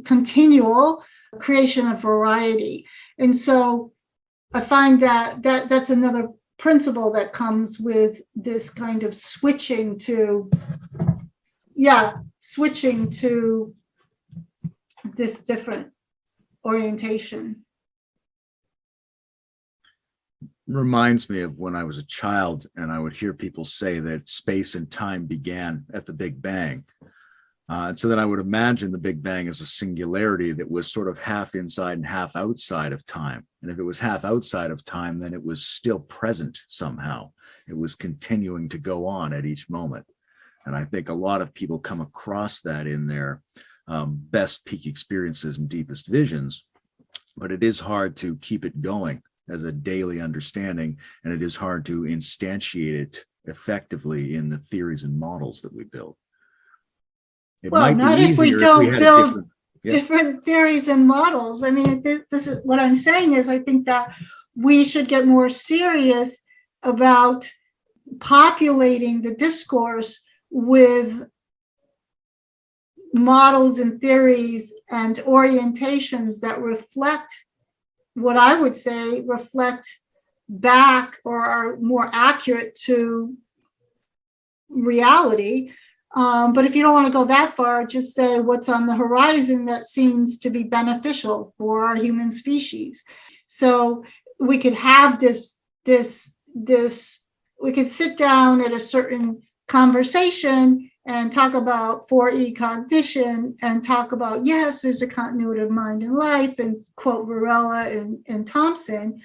continual creation of variety. And so I find that's another principle that comes with this kind of switching to this different orientation. Reminds me of when I was a child and I would hear people say that space and time began at the Big Bang. So then I would imagine the Big Bang as a singularity that was sort of half inside and half outside of time. And if it was half outside of time, then it was still present somehow. It was continuing to go on at each moment. And I think a lot of people come across that in their best peak experiences and deepest visions, but it is hard to keep it going as a daily understanding, and it is hard to instantiate it effectively in the theories and models that we build. It Well, might be not if we easier don't had a build yeah. different theories and models. I mean, this is what I'm saying is I think that we should get more serious about populating the discourse with models and theories and orientations that reflect what I would say reflect back or are more accurate to reality. But if you don't want to go that far, just say what's on the horizon that seems to be beneficial for our human species. So we could have this, we could sit down at a certain conversation and talk about 4E cognition and talk about, yes, there's a continuity of mind and life, and quote Varela and Thompson.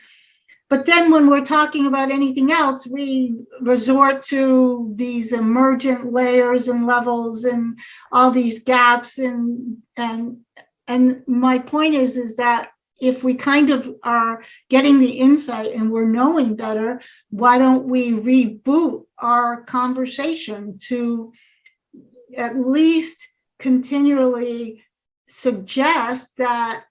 But then when we're talking about anything else, we resort to these emergent layers and levels and all these gaps. And my point is that if we kind of are getting the insight and we're knowing better, why don't we reboot our conversation to at least continually suggest that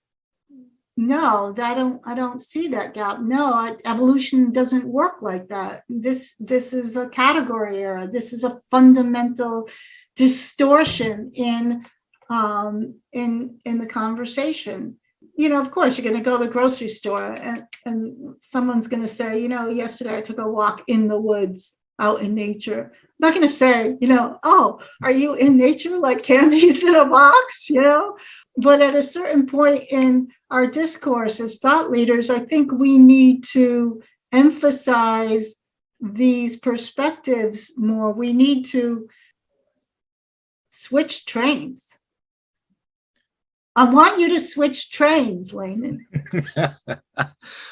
no, I don't see that gap. No, evolution doesn't work like that. This is a category error. This is a fundamental distortion in the conversation. You know, of course, you're going to go to the grocery store and someone's going to say, you know, yesterday I took a walk in the woods out in nature. I'm not going to say, you know, oh, are you in nature like candies in a box, you know? But at a certain point in our discourse as thought leaders, I think we need to emphasize these perspectives more. We need to switch trains. I want you to switch trains, Layman.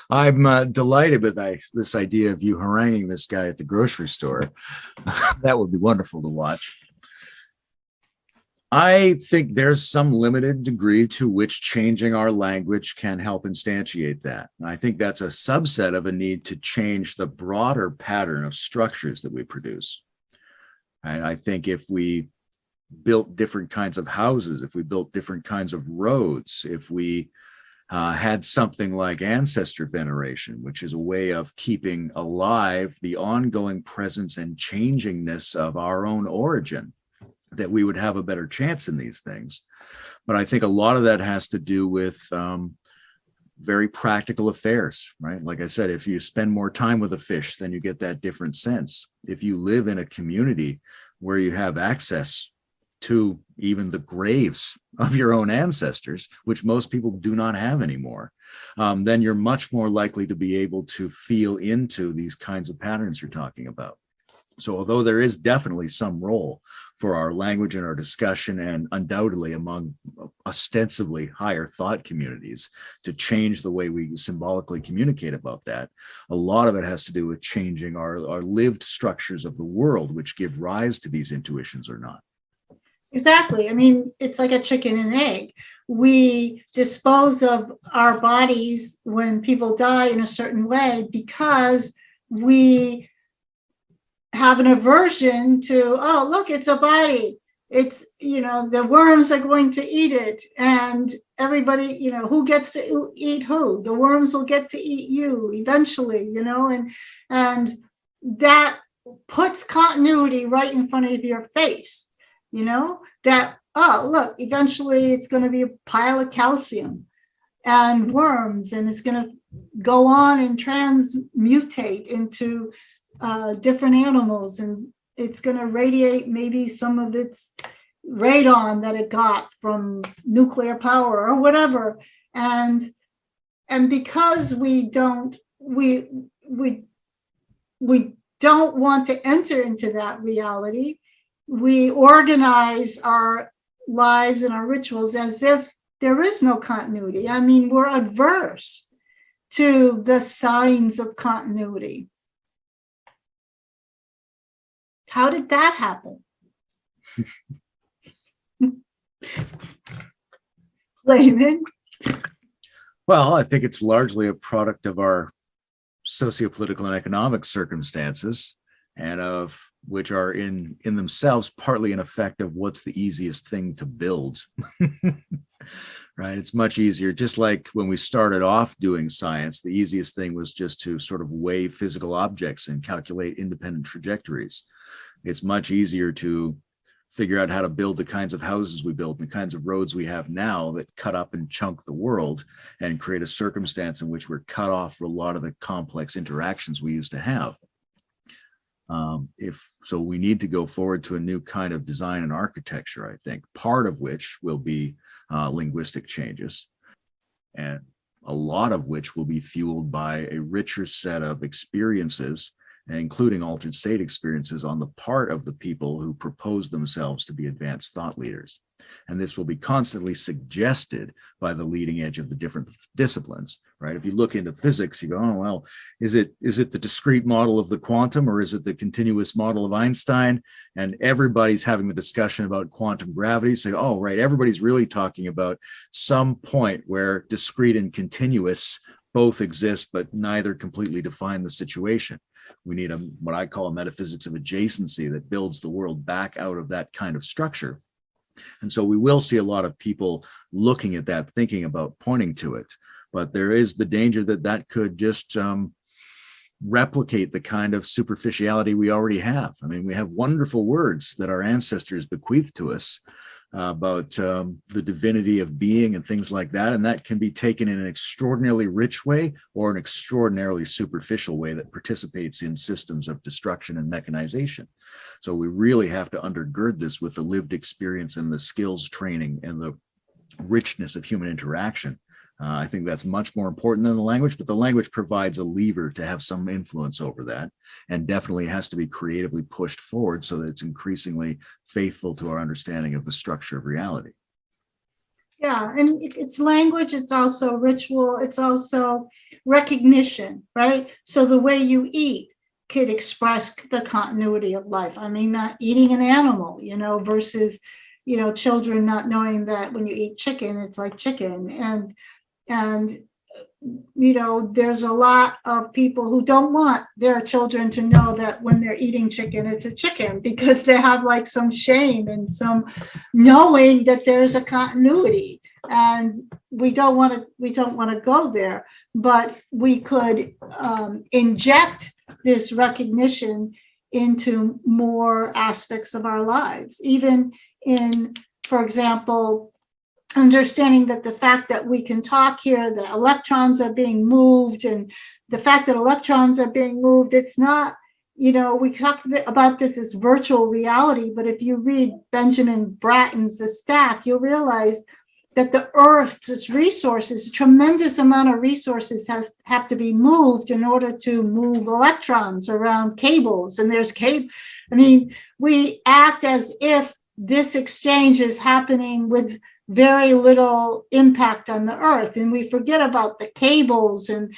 I'm delighted with this idea of you haranguing this guy at the grocery store. That would be wonderful to watch. I think there's some limited degree to which changing our language can help instantiate that. And I think that's a subset of a need to change the broader pattern of structures that we produce. And I think if we built different kinds of houses, if we built different kinds of roads, if we had something like ancestor veneration, which is a way of keeping alive the ongoing presence and changingness of our own origin, that we would have a better chance in these things. But I think a lot of that has to do with very practical affairs, right? Like I said, if you spend more time with a fish, then you get that different sense. If you live in a community where you have access to even the graves of your own ancestors, which most people do not have anymore, then you're much more likely to be able to feel into these kinds of patterns you're talking about. So although there is definitely some role for our language and our discussion, and undoubtedly among ostensibly higher thought communities to change the way we symbolically communicate about that, a lot of it has to do with changing our lived structures of the world, which give rise to these intuitions or not. Exactly. I mean, it's like a chicken and egg. We dispose of our bodies when people die in a certain way because we have an aversion to, oh, look, it's a body. It's, you know, the worms are going to eat it. And everybody, you know, who gets to eat who? The worms will get to eat you eventually, you know, and that puts continuity right in front of your face. You know, that, oh, look, eventually it's going to be a pile of calcium and worms, and it's going to go on and transmutate into different animals, and it's going to radiate maybe some of its radon that it got from nuclear power or whatever. And because we don't want to enter into that reality, we organize our lives and our rituals as if there is no continuity. I mean, we're adverse to the signs of continuity. How did that happen? Layman? Well, I think it's largely a product of our sociopolitical and economic circumstances, and of which are in themselves partly an effect of what's the easiest thing to build. Right? It's much easier. Just like when we started off doing science, the easiest thing was just to sort of weigh physical objects and calculate independent trajectories. It's much easier to figure out how to build the kinds of houses we build and the kinds of roads we have now that cut up and chunk the world and create a circumstance in which we're cut off for a lot of the complex interactions we used to have. So we need to go forward to a new kind of design and architecture, I think, part of which will be linguistic changes, and a lot of which will be fueled by a richer set of experiences, including altered state experiences on the part of the people who propose themselves to be advanced thought leaders. And this will be constantly suggested by the leading edge of the different disciplines, right? If you look into physics, you go, oh, well, is it the discrete model of the quantum, or is it the continuous model of Einstein? And everybody's having the discussion about quantum gravity. So, oh, right, everybody's really talking about some point where discrete and continuous both exist, but neither completely define the situation. We need what I call a metaphysics of adjacency that builds the world back out of that kind of structure. And so we will see a lot of people looking at that, thinking about pointing to it. But there is the danger that that could just replicate the kind of superficiality we already have. I mean, we have wonderful words that our ancestors bequeathed to us about the divinity of being and things like that. And that can be taken in an extraordinarily rich way or an extraordinarily superficial way that participates in systems of destruction and mechanization. So we really have to undergird this with the lived experience and the skills training and the richness of human interaction. I think that's much more important than the language, but the language provides a lever to have some influence over that, and definitely has to be creatively pushed forward so that it's increasingly faithful to our understanding of the structure of reality. Yeah, and it's language, it's also ritual, it's also recognition, right? So the way you eat could express the continuity of life. I mean, not eating an animal, versus, children not knowing that when you eat chicken, it's like chicken. And there's a lot of people who don't want their children to know that when they're eating chicken, it's a chicken, because they have like some shame and some knowing that there's a continuity. And we don't want to go there, but we could inject this recognition into more aspects of our lives, even in, for example, understanding that the fact that we can talk here, that electrons are being moved, and the fact that electrons are being moved, it's not, we talk about this as virtual reality, but if you read Benjamin Bratton's The Stack, you'll realize that the Earth's resources, a tremendous amount of resources have to be moved in order to move electrons around cables. And there's we act as if this exchange is happening with very little impact on the Earth, and we forget about the cables and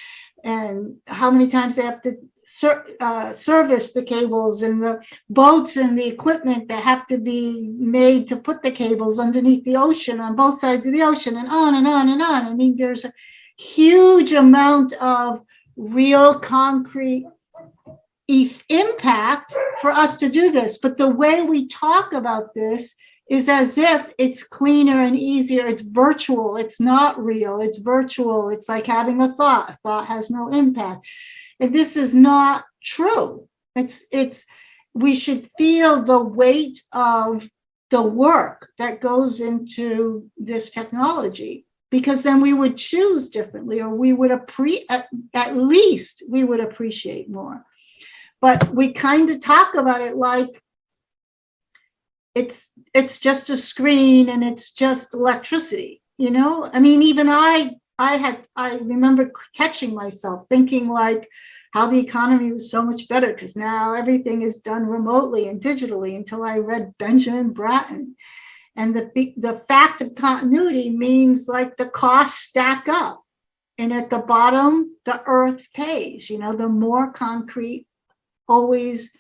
how many times they have to service the cables, and the boats and the equipment that have to be made to put the cables underneath the ocean on both sides of the ocean, and on and on and on. I mean, there's a huge amount of real concrete impact for us to do this, but the way we talk about this is as if it's cleaner and easier. It's virtual. It's not real. It's virtual. It's like having a thought. A thought has no impact. And this is not true. We should feel the weight of the work that goes into this technology, because then we would choose differently, or we would at least we would appreciate more. But we kind of talk about it like it's just a screen and it's just electricity, I mean, even I remember catching myself thinking like how the economy was so much better because now everything is done remotely and digitally, until I read Benjamin Bratton. And the fact of continuity means like the costs stack up. And at the bottom, the earth pays. The more concrete always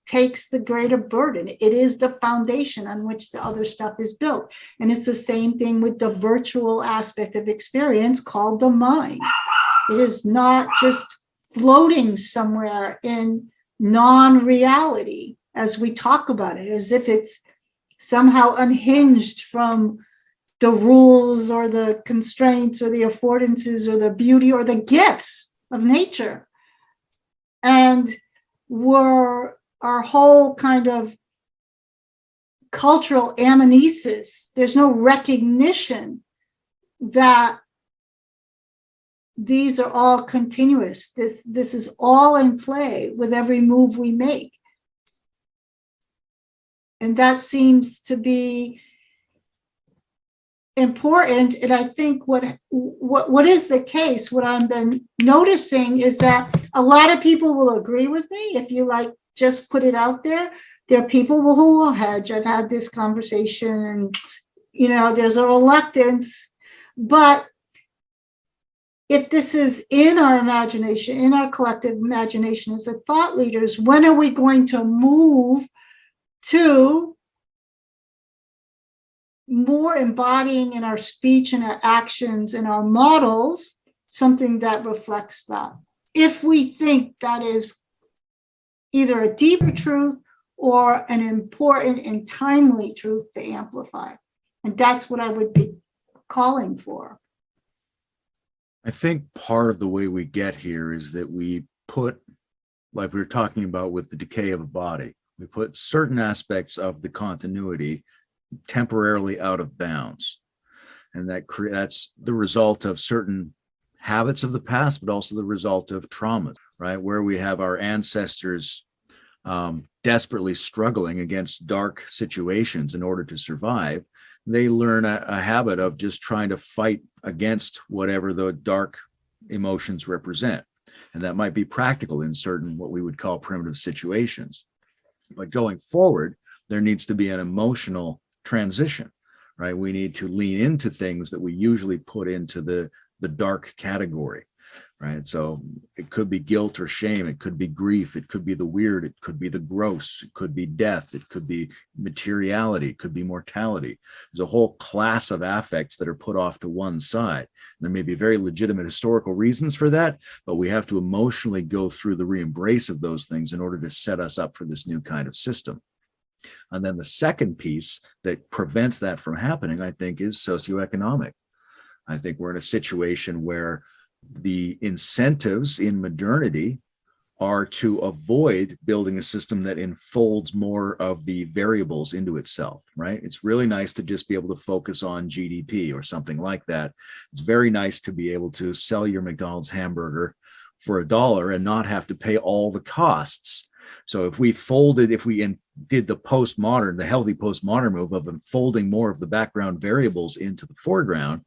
takes the greater burden. It is the foundation on which the other stuff is built. And it's the same thing with the virtual aspect of experience called the mind. It is not just floating somewhere in non-reality as we talk about it, as if it's somehow unhinged from the rules or the constraints or the affordances or the beauty or the gifts of nature. And our whole kind of cultural amnesis, there's no recognition that these are all continuous. This is all in play with every move we make. And that seems to be important. And I think what is the case, what I've been noticing is that a lot of people will agree with me if you just put it out there. There are people who will hedge. I've had this conversation and, there's a reluctance. But if this is in our imagination, in our collective imagination as the thought leaders, when are we going to move to more embodying in our speech and our actions and our models something that reflects that? If we think that is either a deeper truth or an important and timely truth to amplify. And that's what I would be calling for. I think part of the way we get here is that we put, like we were talking about with the decay of a body, we put certain aspects of the continuity temporarily out of bounds. And that's the result of certain habits of the past, but also the result of trauma, right? Where we have our ancestors desperately struggling against dark situations in order to survive. They learn a habit of just trying to fight against whatever the dark emotions represent. And that might be practical in certain what we would call primitive situations. But going forward, there needs to be an emotional transition, right? We need to lean into things that we usually put into the dark category, right? So it could be guilt or shame. It could be grief. It could be the weird. It could be the gross. It could be death. It could be materiality. It could be mortality. There's a whole class of affects that are put off to one side. There may be very legitimate historical reasons for that, but we have to emotionally go through the re-embrace of those things in order to set us up for this new kind of system. And then the second piece that prevents that from happening, I think, is socioeconomic. I think we're in a situation where the incentives in modernity are to avoid building a system that enfolds more of the variables into itself, right? It's really nice to just be able to focus on GDP or something like that. It's very nice to be able to sell your McDonald's hamburger for $1 and not have to pay all the costs. So if we did the postmodern, the healthy postmodern move of unfolding more of the background variables into the foreground,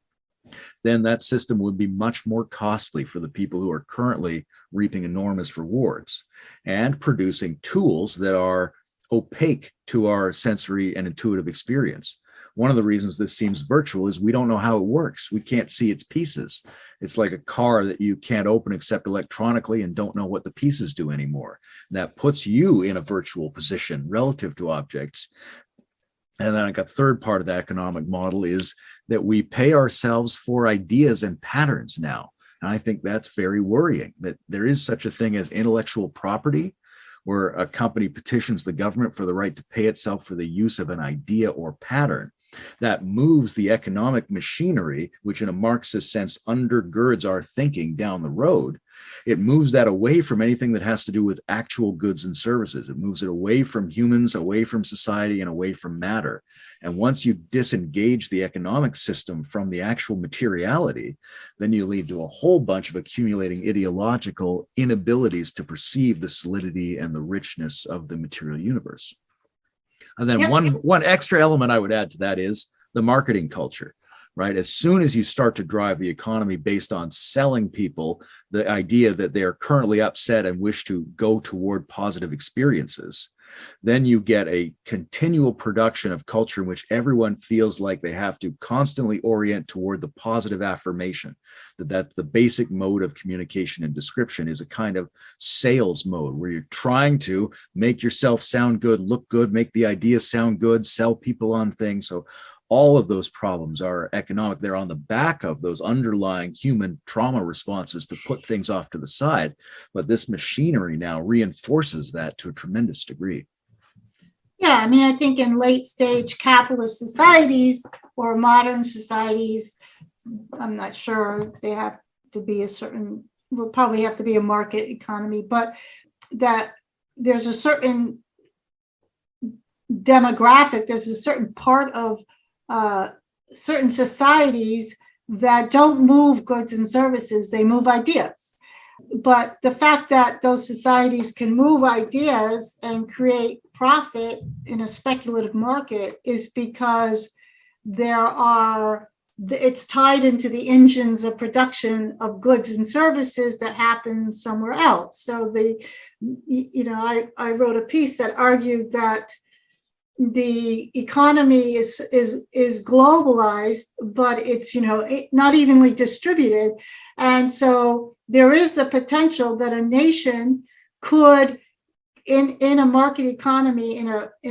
then that system would be much more costly for the people who are currently reaping enormous rewards and producing tools that are opaque to our sensory and intuitive experience. One of the reasons this seems virtual is we don't know how it works. We can't see its pieces. It's like a car that you can't open except electronically and don't know what the pieces do anymore. That puts you in a virtual position relative to objects. And then like a third part of the economic model is that we pay ourselves for ideas and patterns now. And I think that's very worrying, that there is such a thing as intellectual property, where a company petitions the government for the right to pay itself for the use of an idea or pattern. That moves the economic machinery, which in a Marxist sense undergirds our thinking down the road. It moves that away from anything that has to do with actual goods and services. It moves it away from humans, away from society, and away from matter. And once you disengage the economic system from the actual materiality, then you lead to a whole bunch of accumulating ideological inabilities to perceive the solidity and the richness of the material universe. And then one extra element I would add to that is the marketing culture, right? As soon as you start to drive the economy based on selling people the idea that they are currently upset and wish to go toward positive experiences, then you get a continual production of culture in which everyone feels like they have to constantly orient toward the positive affirmation, that the basic mode of communication and description is a kind of sales mode where you're trying to make yourself sound good, look good, make the ideas sound good, sell people on things. So all of those problems are economic. They're on the back of those underlying human trauma responses to put things off to the side. But this machinery now reinforces that to a tremendous degree. Yeah, I mean, I think in late stage capitalist societies or modern societies, I'm not sure they have to be will probably have to be a market economy, but that there's a certain demographic, there's a certain part of certain societies that don't move goods and services, they move ideas. But the fact that those societies can move ideas and create profit in a speculative market is because it's tied into the engines of production of goods and services that happen somewhere else. So I wrote a piece that argued that the economy is globalized, but it's not evenly distributed, and so there is the potential that a nation could, in a market economy, in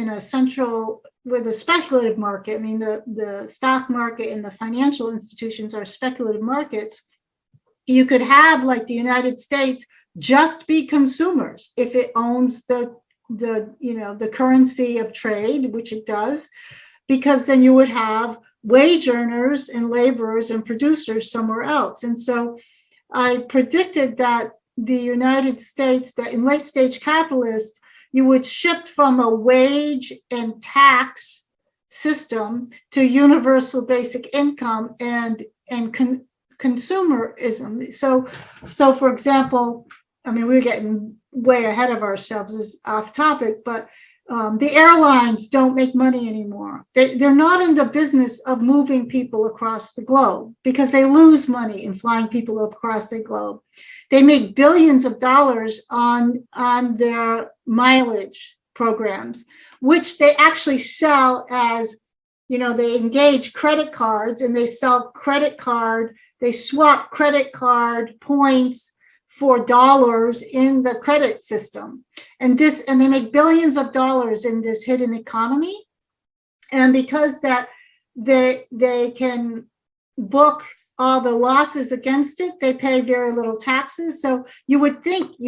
a central with a speculative market. I mean, the stock market and the financial institutions are speculative markets. You could have, like the United States, just be consumers if it owns the currency of trade, which it does, because then you would have wage earners and laborers and producers somewhere else. And so I predicted that the United States, that in late stage capitalists, you would shift from a wage and tax system to universal basic income and consumerism. So for example, I mean, we're getting way ahead of ourselves, is off topic, but the airlines don't make money anymore. They're not in the business of moving people across the globe because they lose money in flying people across the globe. They make billions of dollars on their mileage programs, which they actually sell as, they engage credit cards and they sell they swap credit card points for dollars in the credit system. And they make billions of dollars in this hidden economy. And because that they can book all the losses against it, they pay very little taxes. So you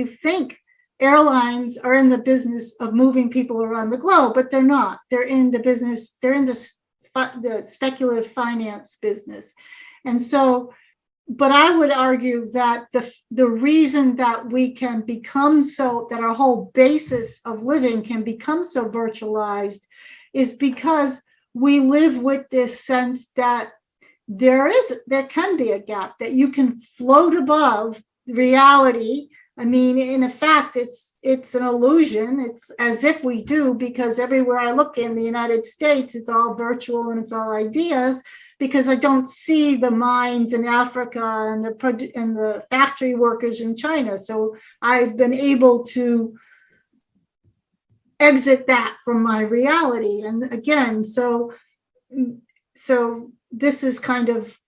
think airlines are in the business of moving people around the globe, but they're not. They're in the speculative finance business. And so, but I would argue that the reason that we can become that our whole basis of living can become so virtualized is because we live with this sense that there can be a gap, that you can float above reality. I mean, in fact, it's an illusion. It's as if we do, because everywhere I look in the United States, it's all virtual and it's all ideas, because I don't see the mines in Africa and the factory workers in China. So I've been able to exit that from my reality. And again, so this is kind of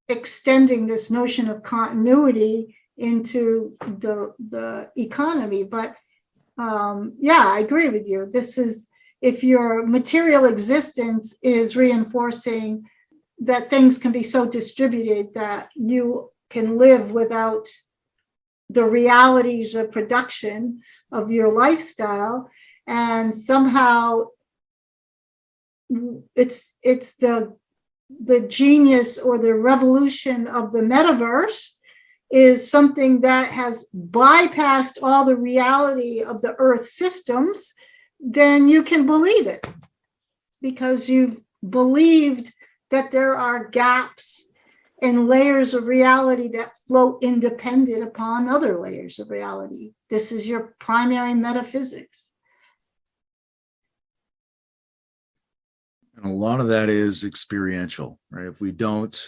extending this notion of continuity into the economy. But I agree with you. This is, if your material existence is reinforcing that things can be so distributed that you can live without the realities of production of your lifestyle, and somehow it's the genius or the revolution of the metaverse is something that has bypassed all the reality of the Earth systems, then you can believe it because you've believed that there are gaps and layers of reality that float independent upon other layers of reality. This is your primary metaphysics. And a lot of that is experiential, right? If we don't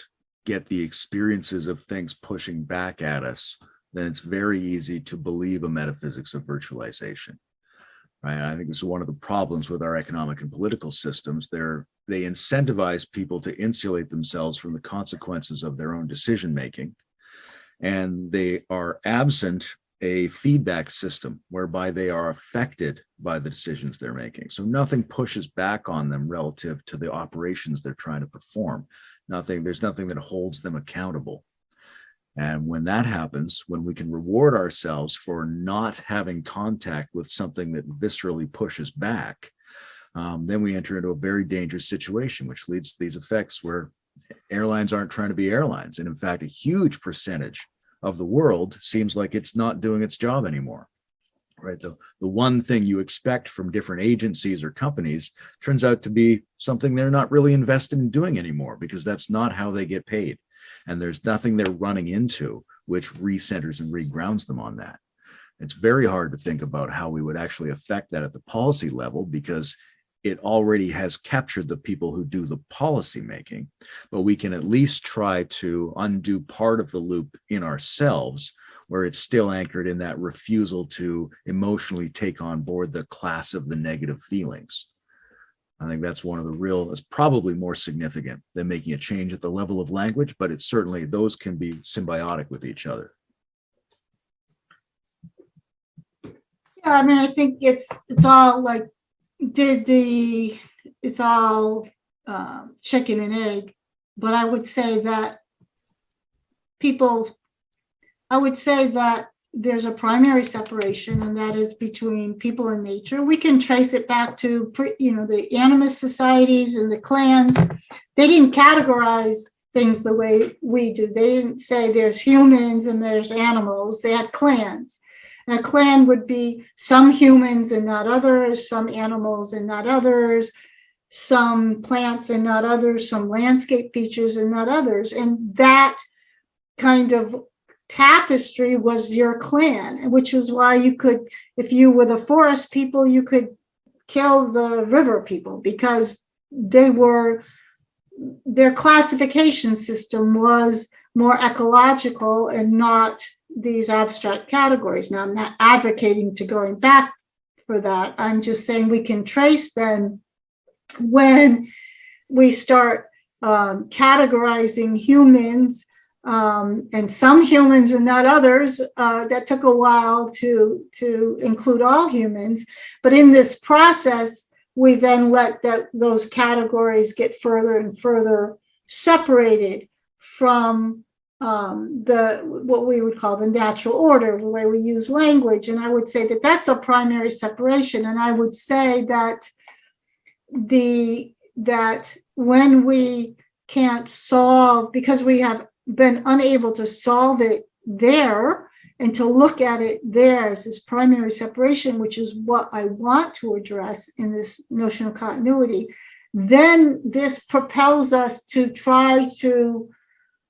get the experiences of things pushing back at us, then it's very easy to believe a metaphysics of virtualization. right? I think this is one of the problems with our economic and political systems. They incentivize people to insulate themselves from the consequences of their own decision making, and they are absent a feedback system whereby they are affected by the decisions they're making. So nothing pushes back on them relative to the operations they're trying to perform. There's nothing that holds them accountable. And when that happens, when we can reward ourselves for not having contact with something that viscerally pushes back, then we enter into a very dangerous situation, which leads to these effects where airlines aren't trying to be airlines. And in fact, a huge percentage of the world seems like it's not doing its job anymore, right? The one thing you expect from different agencies or companies turns out to be something they're not really invested in doing anymore, because that's not how they get paid. And there's nothing they're running into which recenters and regrounds them on that. It's very hard to think about how we would actually affect that at the policy level, because it already has captured the people who do the policy making, but we can at least try to undo part of the loop in ourselves, where it's still anchored in that refusal to emotionally take on board the class of the negative feelings. I think that's it's probably more significant than making a change at the level of language, but it's certainly, those can be symbiotic with each other. Yeah, I mean, I think it's all like, it's all chicken and egg, but I would say that there's a primary separation, and that is between people and nature. We can trace it back to, the animist societies and the clans. They didn't categorize things the way we do. They didn't say there's humans and there's animals. They had clans. And a clan would be some humans and not others, some animals and not others, some plants and not others, some landscape features and not others. And that kind of tapestry was your clan, which is why you could, if you were the forest people, you could kill the river people, because their classification system was more ecological and not these abstract categories. Now, I'm not advocating to going back for that. I'm just saying we can trace then when we start categorizing humans, and some humans and not others. That took a while to include all humans. But in this process, we then let those categories get further and further separated from what we would call the natural order, the way we use language. And I would say that that's a primary separation. And I would say that that when we can't solve, because we have been unable to solve it there and to look at it there as this primary separation, which is what I want to address in this notion of continuity, then this propels us to try to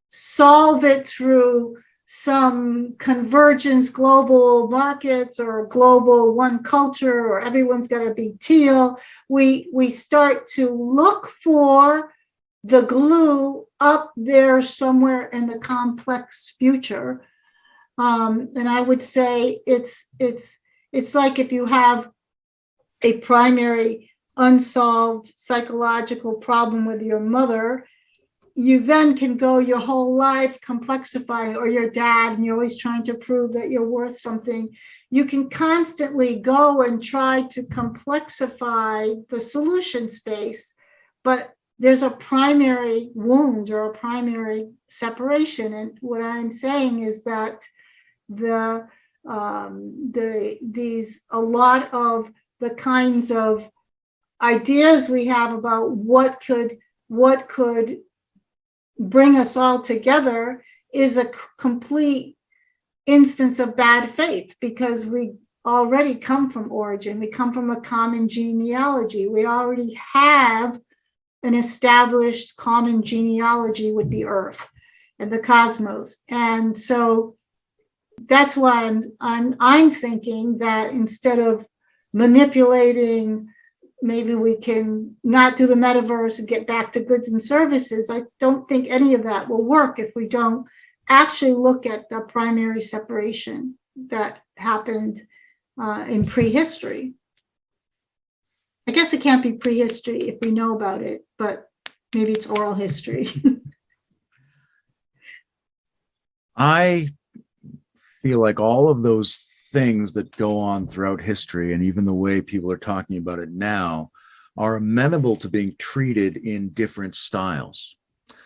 solve it through some convergence, global markets, or global one culture, or everyone's got to be teal. We start to look for the glue up there somewhere in the complex future. And I would say it's like if you have a primary unsolved psychological problem with your mother, you then can go your whole life complexifying, or your dad, and you're always trying to prove that you're worth something. You can constantly go and try to complexify the solution space, but there's a primary wound or a primary separation. And what I'm saying is that a lot of the kinds of ideas we have about what could bring us all together is a complete instance of bad faith, because we already come from origin. We come from a common genealogy. We already have an established common genealogy with the earth and the cosmos. And so that's why I'm thinking that instead of manipulating, maybe we can not do the metaverse and get back to goods and services. I don't think any of that will work if we don't actually look at the primary separation that happened in prehistory. I guess it can't be prehistory if we know about it, but maybe it's oral history. I feel like all of those things that go on throughout history, and even the way people are talking about it now, are amenable to being treated in different styles.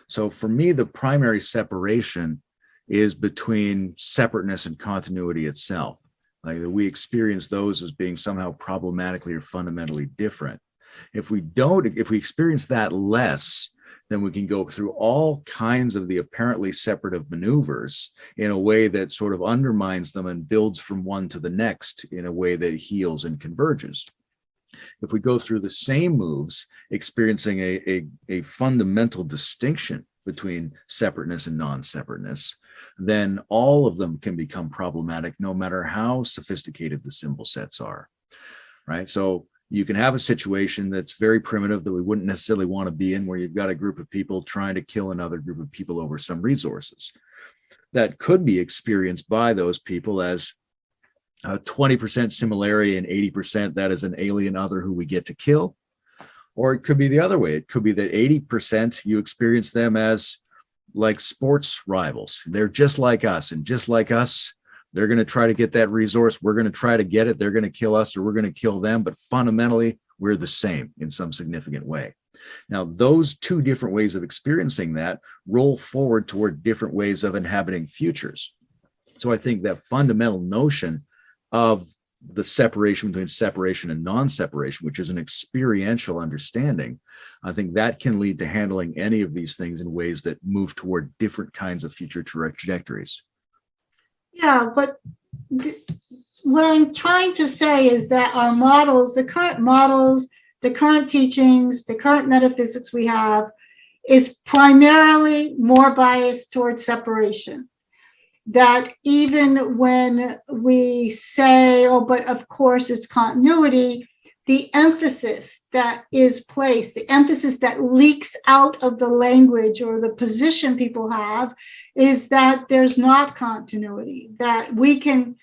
So for me, the primary separation is between separateness and continuity itself. Like we experience those as being somehow problematically or fundamentally different. If we experience that less, then we can go through all kinds of the apparently separative maneuvers in a way that sort of undermines them and builds from one to the next in a way that heals and converges. If we go through the same moves, experiencing a fundamental distinction between separateness and non-separateness, then all of them can become problematic no matter how sophisticated the symbol sets are, right? So you can have a situation that's very primitive that we wouldn't necessarily want to be in, where you've got a group of people trying to kill another group of people over some resources. That could be experienced by those people as 20% similarity and 80% that is an alien other who we get to kill. Or it could be the other way. It could be that 80% you experience them as like sports rivals. They're just like us, and just like us, they're going to try to get that resource. We're going to try to get it. They're going to kill us, or we're going to kill them. But fundamentally, we're the same in some significant way. Now, those two different ways of experiencing that roll forward toward different ways of inhabiting futures. So I think that fundamental notion of the separation between separation and non-separation, which is an experiential understanding, I think that can lead to handling any of these things in ways that move toward different kinds of future trajectories. Yeah, but what I'm trying to say is that our models, the current teachings, the current metaphysics we have is primarily more biased towards separation. That even when we say, oh, but of course it's continuity, the emphasis that is placed, the emphasis that leaks out of the language or the position people have is that there's not continuity, that we can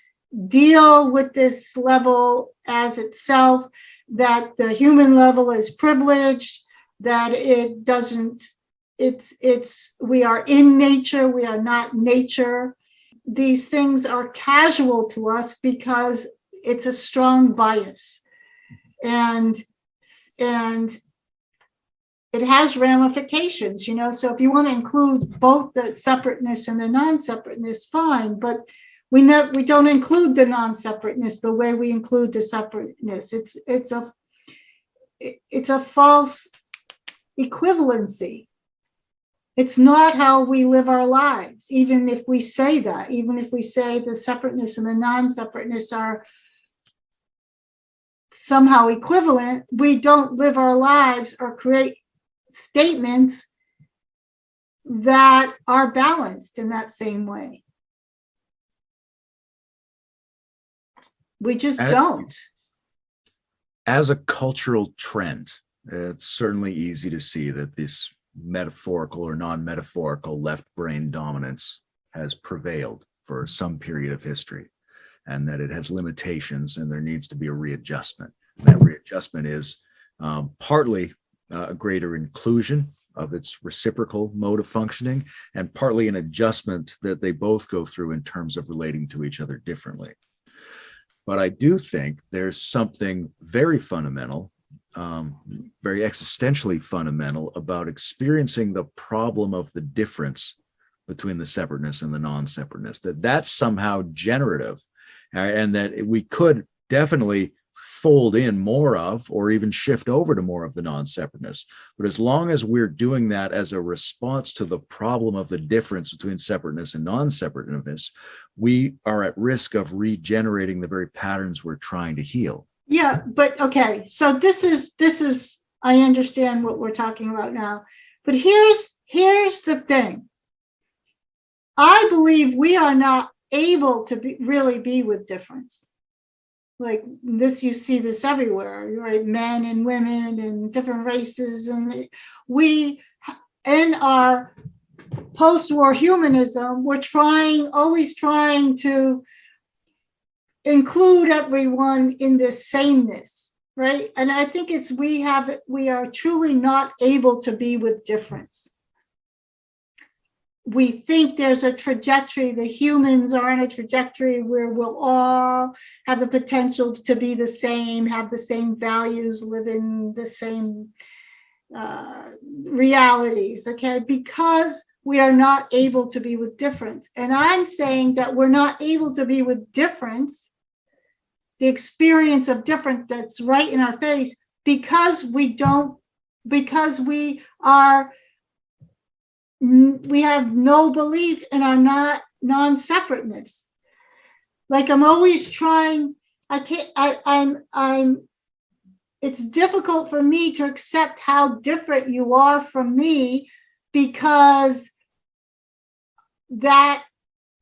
deal with this level as itself, that the human level is privileged, that it doesn't, we are in nature, we are not nature. These things are casual to us because it's a strong bias. And it has ramifications, so if you want to include both the separateness and the non-separateness, fine, but we don't include the non-separateness the way we include the separateness. It's a false equivalency. It's not how we live our lives, even if we say that, even if we say the separateness and the non-separateness are somehow equivalent, we don't live our lives or create statements that are balanced in that same way. We just don't. As a cultural trend, it's certainly easy to see that this metaphorical or non-metaphorical left brain dominance has prevailed for some period of history, and that it has limitations and there needs to be a readjustment. That readjustment is partly a greater inclusion of its reciprocal mode of functioning, and partly an adjustment that they both go through in terms of relating to each other differently. But I do think there's something very fundamental, very existentially fundamental about experiencing the problem of the difference between the separateness and the non-separateness, that's somehow generative, and that we could definitely fold in more of, or even shift over to more of the non-separateness. But as long as we're doing that as a response to the problem of the difference between separateness and non-separateness, we are at risk of regenerating the very patterns we're trying to heal. Yeah, but okay, so this is I understand what we're talking about now, but here's the thing. I believe we are not able to really be with difference. Like this, you see this everywhere, right? Men and women and different races, and we, in our post-war humanism, we're always trying to include everyone in this sameness. right? And I think it's we are truly not able to be with difference. We think there's a trajectory, the humans are on a trajectory where we'll all have the potential to be the same, have the same values, live in the same realities, okay? Because we are not able to be with difference. And I'm saying that we're not able to be with difference, the experience of different that's right in our face, because we have no belief in our non-separateness. Like I'm always trying, it's difficult for me to accept how different you are from me, because that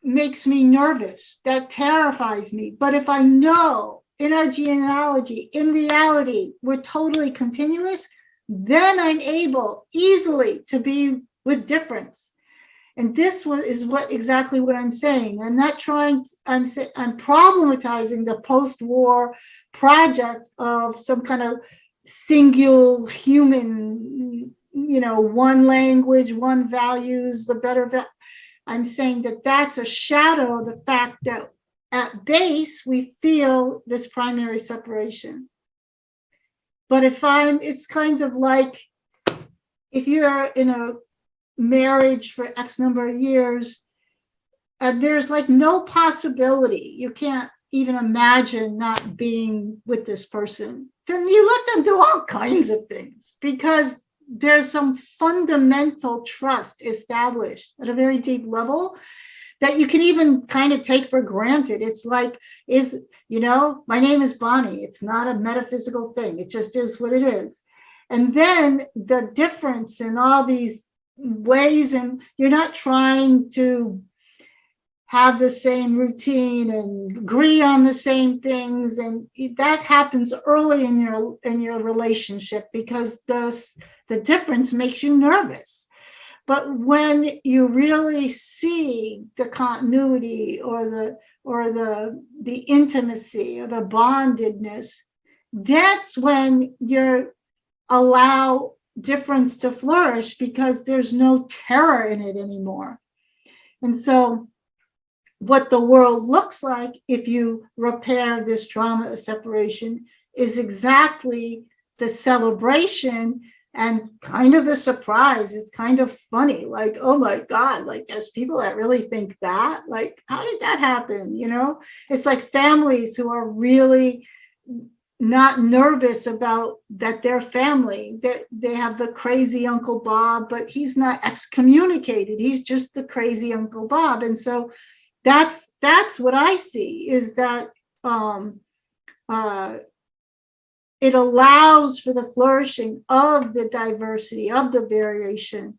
makes me nervous. That terrifies me. But if I know in our genealogy, in reality, we're totally continuous, then I'm able easily to be with difference. And this is exactly what I'm saying. I'm not trying, I'm problematizing the post-war project of some kind of singular human, one language, one values, the better. I'm saying that that's a shadow of the fact that at base, we feel this primary separation. But it's kind of like if you're in a marriage for X number of years, there's like no possibility. You can't even imagine not being with this person. Then you let them do all kinds of things because there's some fundamental trust established at a very deep level that you can even kind of take for granted. It's like, my name is Bonnie. It's not a metaphysical thing. It just is what it is. And then the difference in all these ways, and you're not trying to have the same routine and agree on the same things, and that happens early in your relationship because the difference makes you nervous. But when you really see the continuity or the intimacy or the bondedness, that's when you allow difference to flourish because there's no terror in it anymore. And so what the world looks like if you repair this trauma of separation is exactly the celebration and kind of the surprise. It's kind of funny, like, oh my God, like there's people that really think that, like, how did that happen? It's like families who are really not nervous about that their family, that they have the crazy Uncle Bob, but he's not excommunicated. He's just the crazy Uncle Bob. And so that's what I see, is that it allows for the flourishing of the diversity, of the variation,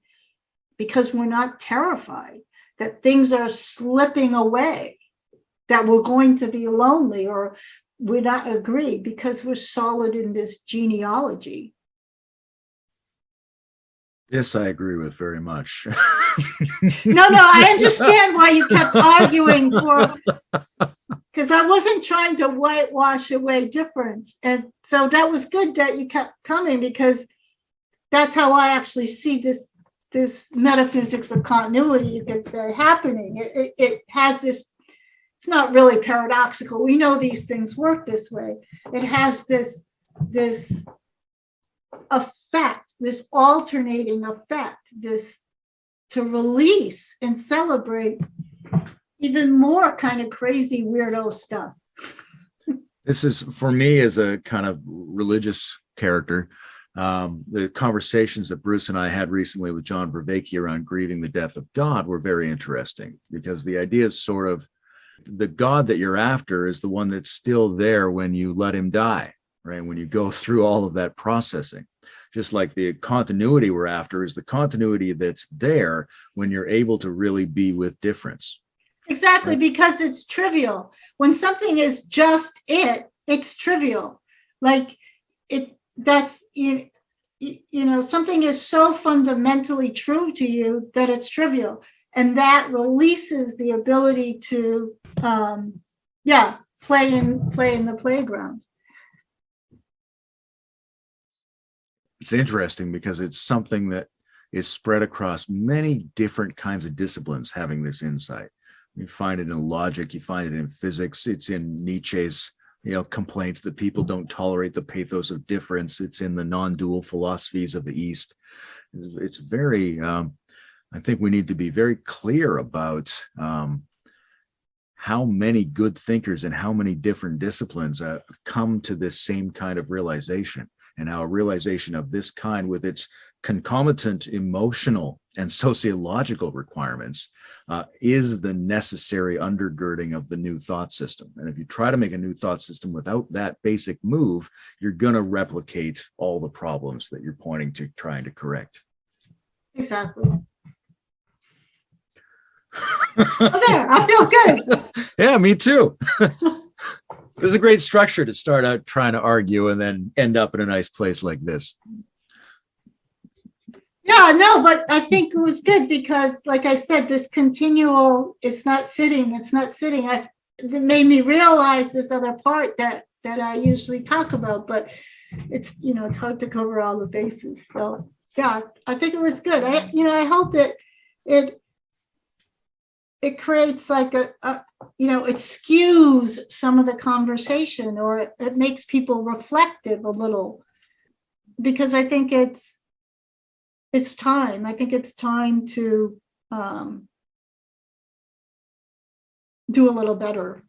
because we're not terrified that things are slipping away, that we're going to be lonely or we're not agreed, because we're solid in this genealogy. This I agree with very much. No, I understand why you kept arguing because I wasn't trying to whitewash away difference. And so that was good that you kept coming, because that's how I actually see this metaphysics of continuity, you could say, happening. It has this, it's not really paradoxical. We know these things work this way. It has this effect, this alternating effect, this to release and celebrate even more kind of crazy weirdo stuff. This is, for me, as a kind of religious character, the conversations that Bruce and I had recently with John Vervaeke around grieving the death of God were very interesting, because the idea is sort of the God that you're after is the one that's still there when you let him die, right? When you go through all of that processing. Just like the continuity we're after is the continuity that's there when you're able to really be with difference. Exactly, right? Because it's trivial. When something is just it's trivial. Like something is so fundamentally true to you that it's trivial. And that releases the ability to play in the playground. It's interesting because it's something that is spread across many different kinds of disciplines, having this insight. You find it in logic, you find it in physics, it's in Nietzsche's complaints that people don't tolerate the pathos of difference. It's in the non-dual philosophies of the East. It's very, I think we need to be very clear about how many good thinkers and how many different disciplines come to this same kind of realization, and how a realization of this kind with its concomitant emotional and sociological requirements is the necessary undergirding of the new thought system. And if you try to make a new thought system without that basic move, you're going to replicate all the problems that you're pointing to, trying to correct. Exactly. Oh, there, I feel good. Yeah, me too. There's a great structure to start out trying to argue and then end up in a nice place like this. Yeah, no, but I think it was good because, like I said, this continual, it's not sitting. It made me realize this other part that I usually talk about, but it's, it's hard to cover all the bases. So yeah, I think it was good. I hope it creates like it skews some of the conversation, or it makes people reflective a little, because I think it's time. I think it's time to do a little better